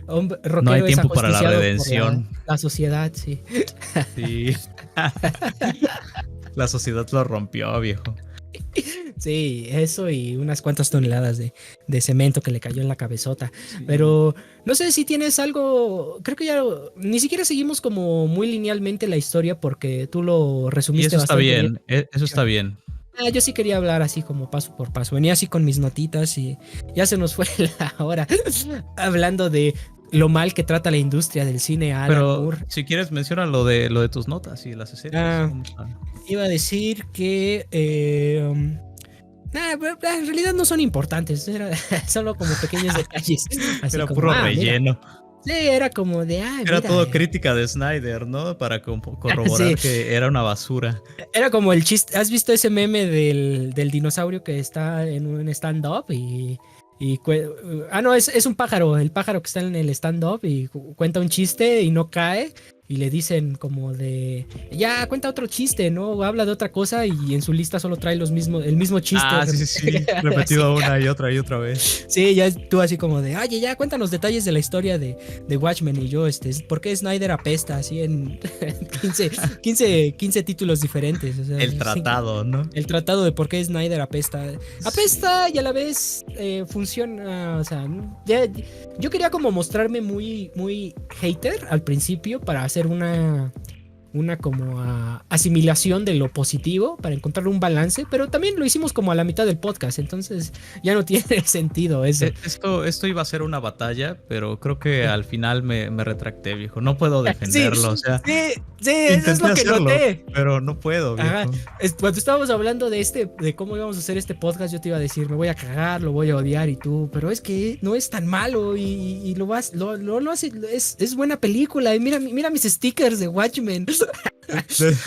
No hay tiempo para la redención. La sociedad, sí. Sí. La sociedad lo rompió, viejo. Sí, eso y unas cuantas toneladas de cemento que le cayó en la cabezota. Sí. Pero no sé si tienes algo. Creo que ya ni siquiera seguimos como muy linealmente la historia porque tú lo resumiste. Y eso está bien, eso está bien. Yo sí quería hablar así como paso por paso. Venía así con mis notitas y ya se nos fue la hora hablando de lo mal que trata la industria del cine a Alan Moore. Si quieres menciona lo de tus notas y las series. Iba a decir que en realidad no son importantes, era solo como pequeños detalles. Así era como, puro relleno. Sí, era como de era todo crítica de Snyder, ¿no? Para corroborar que era una basura. Era como el chiste. ¿Has visto ese meme del dinosaurio que está en un stand-up no, es un pájaro, el pájaro que está en el stand-up y cuenta un chiste y no cae y le dicen como de ya cuenta otro chiste, ¿no? O habla de otra cosa y en su lista solo trae el mismo chiste. Sí, repetido una y otra vez. Sí, ya tú así como de oye, ya cuéntanos detalles de la historia de Watchmen y yo, ¿por qué Snyder apesta así en 15 títulos diferentes? O sea, el tratado, ¿no? El tratado de por qué Snyder apesta. Apesta y a la vez funciona, o sea, yo quería como mostrarme muy, muy hater al principio para hacer una como asimilación de lo positivo para encontrar un balance, pero también lo hicimos como a la mitad del podcast, entonces ya no tiene sentido eso. Esto iba a ser una batalla, pero creo que al final me retracté, viejo. No puedo defenderlo, sí, eso es lo que noté. Pero no puedo, viejo. Cuando estábamos hablando de cómo íbamos a hacer este podcast, yo te iba a decir, me voy a cagar, lo voy a odiar y tú, pero es que no es tan malo y lo hace, es buena película y mira mis stickers de Watchmen.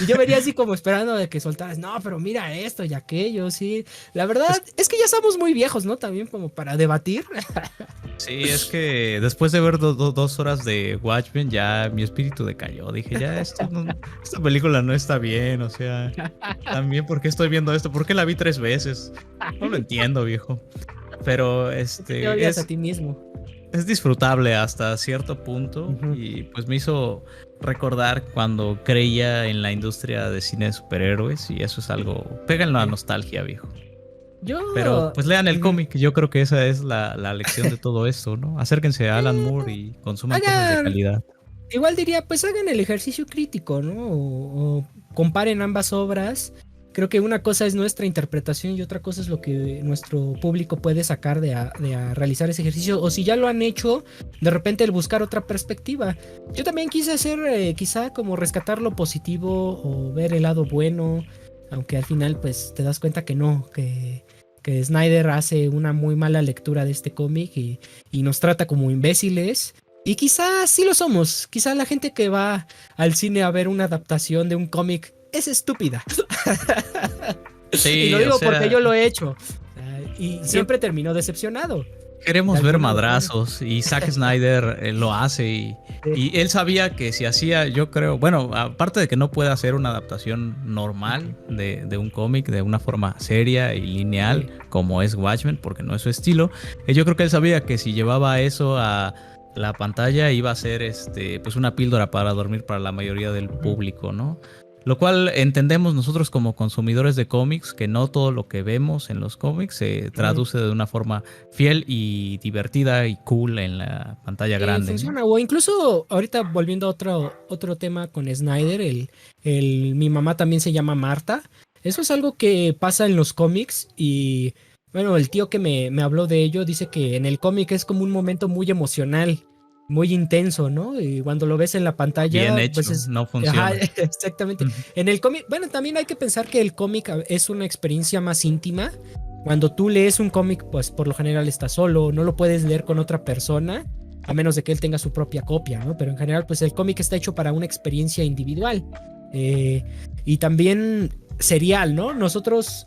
Y yo venía así como esperando de que soltaras, no, pero mira esto y aquello, sí. La verdad es que ya estamos muy viejos, ¿no? También como para debatir. Sí, es que después de ver 2 horas de Watchmen ya mi espíritu decayó. Dije, ya esta película no está bien, o sea, también ¿por qué estoy viendo esto? ¿Por qué la vi 3 veces? No lo entiendo, viejo. Pero te odias a ti mismo. Es disfrutable hasta cierto punto y pues me hizo recordar cuando creía en la industria de cine de superhéroes y eso es algo, pega en la nostalgia, viejo. Pero pues lean el cómic, yo creo que esa es la lección de todo esto, ¿no? Acérquense a Alan Moore y consuman cosas de calidad. Igual diría, pues hagan el ejercicio crítico, ¿no? O comparen ambas obras. Creo que una cosa es nuestra interpretación y otra cosa es lo que nuestro público puede sacar de realizar ese ejercicio. O si ya lo han hecho, de repente el buscar otra perspectiva. Yo también quise hacer, quizá como rescatar lo positivo o ver el lado bueno. Aunque al final pues te das cuenta que no, que Snyder hace una muy mala lectura de este cómic y nos trata como imbéciles. Y quizás sí lo somos. Quizás la gente que va al cine a ver una adaptación de un cómic es estúpida. Sí, y lo digo porque yo lo he hecho. Y siempre termino decepcionado. Queremos ver madrazos y Zack Snyder lo hace y él sabía que si hacía, yo creo, bueno, aparte de que no puede hacer una adaptación normal de un cómic de una forma seria y lineal como es Watchmen, porque no es su estilo, yo creo que él sabía que si llevaba eso a la pantalla iba a ser pues una píldora para dormir para la mayoría del público, ¿no? Lo cual entendemos nosotros como consumidores de cómics, que no todo lo que vemos en los cómics se traduce de una forma fiel y divertida y cool en la pantalla grande. Funciona, ¿no? O incluso ahorita volviendo a otro tema con Snyder, mi mamá también se llama Marta. Eso es algo que pasa en los cómics y bueno, el tío que me habló de ello dice que en el cómic es como un momento muy emocional, muy intenso, ¿no? Y cuando lo ves en la pantalla... Bien hecho, pues no funciona. Ajá, exactamente. En el cómic, bueno, también hay que pensar que el cómic es una experiencia más íntima. Cuando tú lees un cómic, pues por lo general estás solo, no lo puedes leer con otra persona, a menos de que él tenga su propia copia, ¿no? Pero en general, pues el cómic está hecho para una experiencia individual. Y también serial, ¿no? Nosotros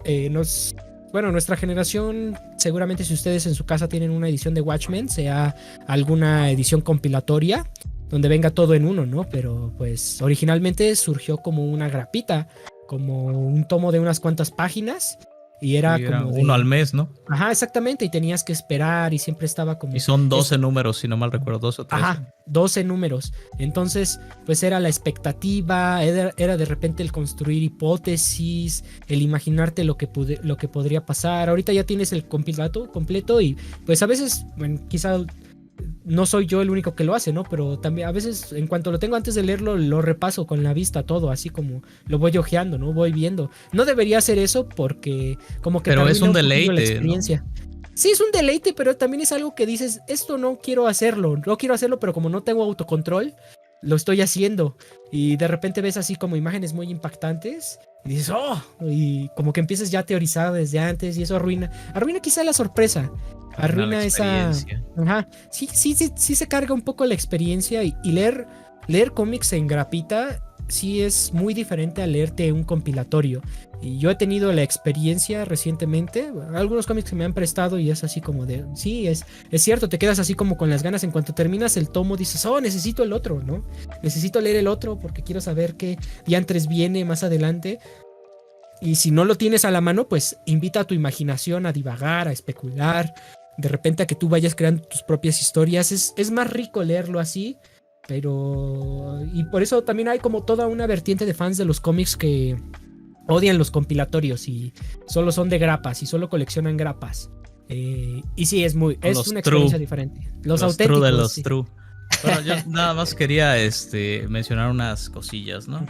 bueno, nuestra generación, seguramente si ustedes en su casa tienen una edición de Watchmen, sea alguna edición compilatoria, donde venga todo en uno, ¿no? Pero pues originalmente surgió como una grapita, como un tomo de unas cuantas páginas, y era como uno al mes, ¿no? Ajá, exactamente, y tenías que esperar y siempre estaba como... Y son 12 números, si no mal recuerdo, 12 o 13. Ajá, 12 números. Entonces, pues era la expectativa, era de repente el construir hipótesis, el imaginarte lo que podría pasar. Ahorita ya tienes el compilado completo y pues a veces, bueno, quizá no soy yo el único que lo hace, ¿no? Pero también a veces en cuanto lo tengo antes de leerlo, lo repaso con la vista todo, así como lo voy ojeando, ¿no? Voy viendo. No debería hacer eso porque como que... Pero es un deleite, la experiencia. ¿No? Sí, es un deleite, pero también es algo que dices, esto no quiero hacerlo, pero como no tengo autocontrol, lo estoy haciendo. Y de repente ves así como imágenes muy impactantes y dices, ¡oh! Y como que empiezas ya a teorizar desde antes y eso arruina quizá la sorpresa. Arruina esa... Ajá. Sí se carga un poco la experiencia y leer cómics en grapita sí es muy diferente a leerte un compilatorio. Y yo he tenido la experiencia recientemente, algunos cómics que me han prestado y es así como de, sí, es cierto, te quedas así como con las ganas en cuanto terminas el tomo, dices, oh, necesito el otro, ¿no? Necesito leer el otro porque quiero saber qué diantres viene más adelante. Y si no lo tienes a la mano, pues invita a tu imaginación a divagar, a especular, de repente a que tú vayas creando tus propias historias. Es más rico leerlo así, pero... Y por eso también hay como toda una vertiente de fans de los cómics que odian los compilatorios y solo son de grapas y solo coleccionan grapas. Y sí, es una experiencia diferente. Los auténticos. True de los sí. true. Bueno, yo nada más quería mencionar unas cosillas, ¿no?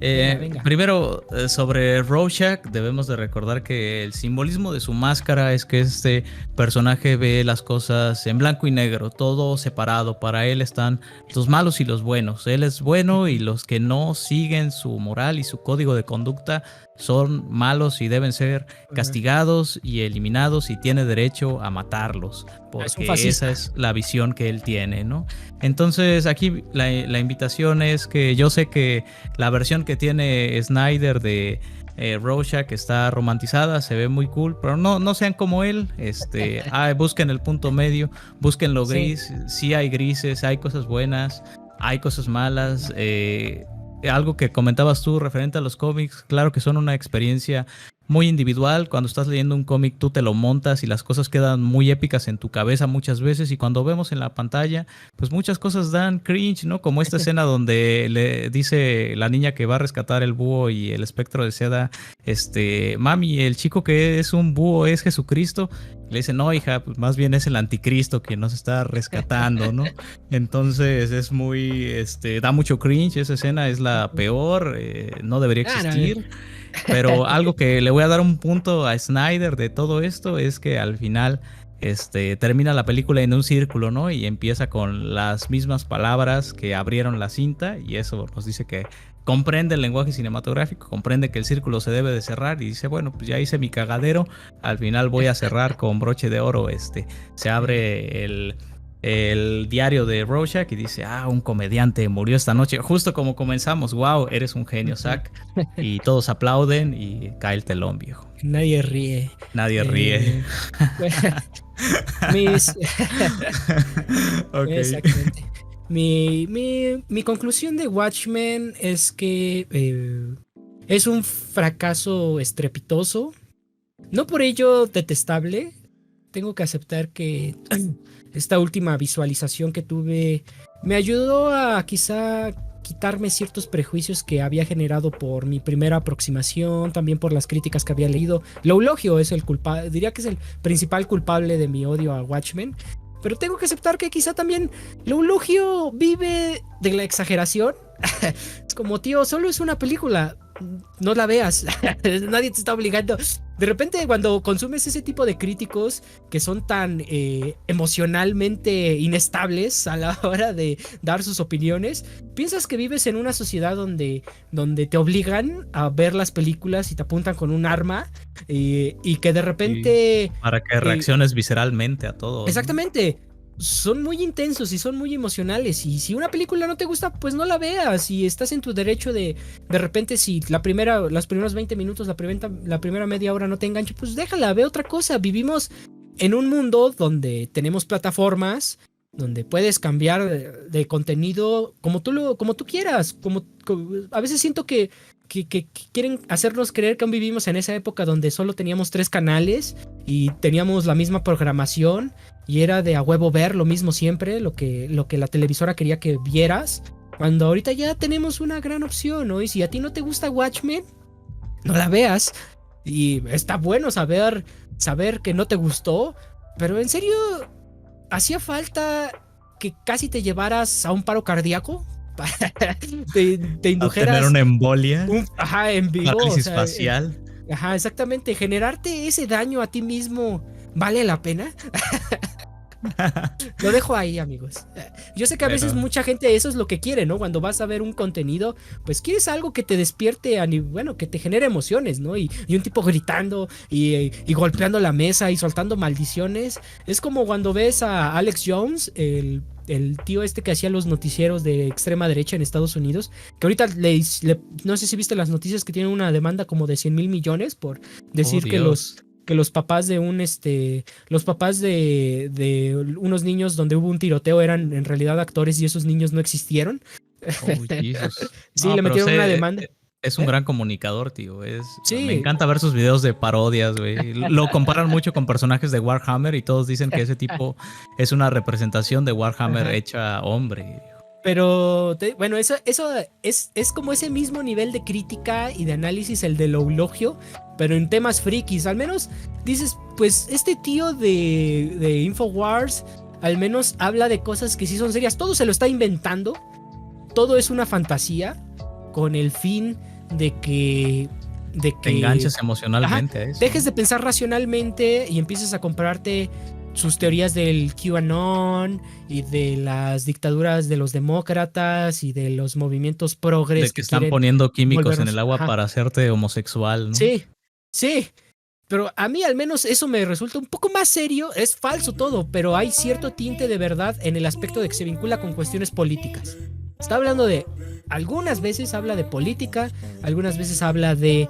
Venga. Primero, sobre Rorschach, debemos de recordar que el simbolismo de su máscara es que este personaje ve las cosas en blanco y negro, todo separado. Para él están los malos y los buenos. Él es bueno y los que no siguen su moral y su código de conducta son malos y deben ser castigados y eliminados y tiene derecho a matarlos, porque esa es la visión que él tiene, ¿no? Entonces aquí la invitación es que yo sé que la versión que tiene Snyder de Rorschach está romantizada, se ve muy cool, pero no sean como él, busquen el punto medio, busquen lo gris, sí hay grises, hay cosas buenas, hay cosas malas, algo que comentabas tú referente a los cómics, claro que son una experiencia muy individual. Cuando estás leyendo un cómic, tú te lo montas y las cosas quedan muy épicas en tu cabeza muchas veces. Y cuando vemos en la pantalla, pues muchas cosas dan cringe, ¿no? Como esta escena donde le dice la niña que va a rescatar el búho y el espectro de seda, mami, el chico que es un búho es Jesucristo. Le dice, no, hija, pues más bien es el anticristo quien nos está rescatando, ¿no? Entonces es muy, da mucho cringe. Esa escena es la peor, no debería existir. Pero algo que le voy a dar un punto a Snyder de todo esto es que al final termina la película en un círculo, ¿no? Y empieza con las mismas palabras que abrieron la cinta, y eso nos dice que comprende el lenguaje cinematográfico, comprende que el círculo se debe de cerrar y dice, bueno, pues ya hice mi cagadero, al final voy a cerrar con broche de oro. Se abre el diario de Rorschach y dice, un comediante murió esta noche, justo como comenzamos. Wow, eres un genio, Zack. Y todos aplauden y cae el telón, viejo. Nadie ríe. Nadie ríe. Okay. Exactamente. Mi conclusión de Watchmen es que es un fracaso estrepitoso, no por ello detestable. Tengo que aceptar que esta última visualización que tuve me ayudó a quizá quitarme ciertos prejuicios que había generado por mi primera aproximación, también por las críticas que había leído. Loulogio es el culpable, diría que es el principal culpable de mi odio a Watchmen, pero tengo que aceptar que quizá también Loulogio vive de la exageración. Es como, tío, solo es una película, no la veas. Nadie te está obligando. De repente, cuando consumes ese tipo de críticos que son tan emocionalmente inestables a la hora de dar sus opiniones, piensas que vives en una sociedad donde te obligan a ver las películas y te apuntan con un arma, y que de repente... Para que reacciones visceralmente a todo. Exactamente. Son muy intensos y son muy emocionales, y si una película no te gusta, pues no la veas, y estás en tu derecho de repente, si los primeros 20 minutos, la primera media hora no te engancha, pues déjala, ve otra cosa. Vivimos en un mundo donde tenemos plataformas donde puedes cambiar de contenido como tú quieras, a veces siento que quieren hacernos creer que aún vivimos en esa época donde solo teníamos 3 canales y teníamos la misma programación y era de a huevo ver lo mismo siempre, lo que la televisora quería que vieras, cuando ahorita ya tenemos una gran opción, ¿no? Y si a ti no te gusta Watchmen, no la veas, y está bueno saber que no te gustó, pero en serio, ¿hacía falta que casi te llevaras a un paro cardíaco? te indujeras a tener una embolia, en vivo, parálisis facial. Exactamente. Generarte ese daño a ti mismo, ¿vale la pena? Lo dejo ahí, amigos. Yo sé que a veces mucha gente eso es lo que quiere, ¿no? Cuando vas a ver un contenido, pues quieres algo que te despierte, que te genere emociones, ¿no? Y un tipo gritando y golpeando la mesa y soltando maldiciones. Es como cuando ves a Alex Jones, el tío que hacía los noticieros de extrema derecha en Estados Unidos, que ahorita no sé si viste las noticias, que tiene una demanda como de 100 mil millones por decir que los papás de unos niños donde hubo un tiroteo eran en realidad actores y esos niños no existieron. Sí, le metieron una demanda. Es un gran comunicador, tío. Sí. Me encanta ver sus videos de parodias, güey. Lo comparan mucho con personajes de Warhammer y todos dicen que ese tipo es una representación de Warhammer hecha hombre. Pero, bueno, eso es como ese mismo nivel de crítica y de análisis, el de Loulogio, pero en temas frikis. Al menos dices, pues este tío de Infowars al menos habla de cosas que sí son serias. Todo se lo está inventando. Todo es una fantasía con el fin de que te enganches emocionalmente a eso. Dejes de pensar racionalmente y empieces a comprarte sus teorías del QAnon y de las dictaduras de los demócratas y de los movimientos progres de que están poniendo químicos en el agua para hacerte homosexual, ¿no? Sí. Pero a mí al menos eso me resulta un poco más serio. Es falso todo, pero hay cierto tinte de verdad en el aspecto de que se vincula con cuestiones políticas. Está hablando de... Algunas veces habla de política, algunas veces habla de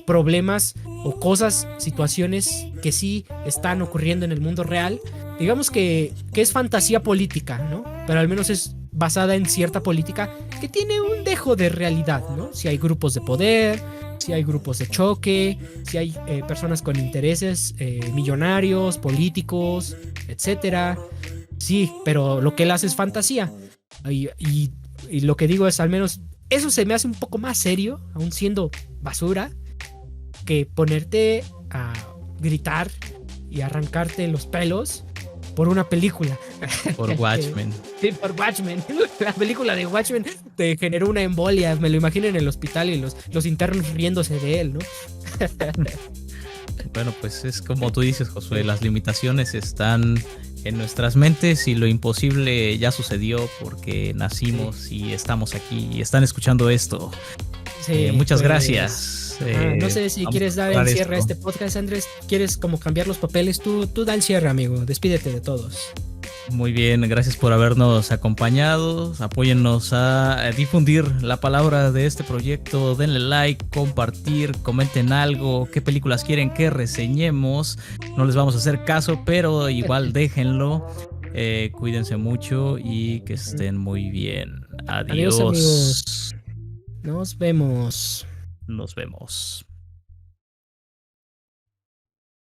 problemas o cosas, situaciones que sí están ocurriendo en el mundo real. Digamos que es fantasía política, ¿no? Pero al menos es basada en cierta política que tiene un dejo de realidad, ¿no? Si hay grupos de poder, si hay grupos de choque, si hay personas con intereses millonarios, políticos, etcétera. Sí, pero lo que él hace es fantasía. Y lo que digo es, al menos, eso se me hace un poco más serio, aún siendo basura, que ponerte a gritar y arrancarte los pelos por una película. Por Watchmen. Sí, por Watchmen. La película de Watchmen te generó una embolia. Me lo imagino en el hospital y los internos riéndose de él, ¿no? Bueno, pues es como tú dices, Josué, las limitaciones están en nuestras mentes y lo imposible ya sucedió porque nacimos y estamos aquí y están escuchando esto. Sí, muchas pues, gracias. No sé si quieres dar el cierre a este podcast, Andrés. ¿Quieres como cambiar los papeles? Tú da el cierre, amigo. Despídete de todos. Muy bien, gracias por habernos acompañado. Apóyennos a difundir la palabra de este proyecto. Denle like, compartir, comenten algo, qué películas quieren que reseñemos. No les vamos a hacer caso, pero igual déjenlo. Cuídense mucho y que estén muy bien. Adiós. Adiós, amigos. Nos vemos. Nos vemos.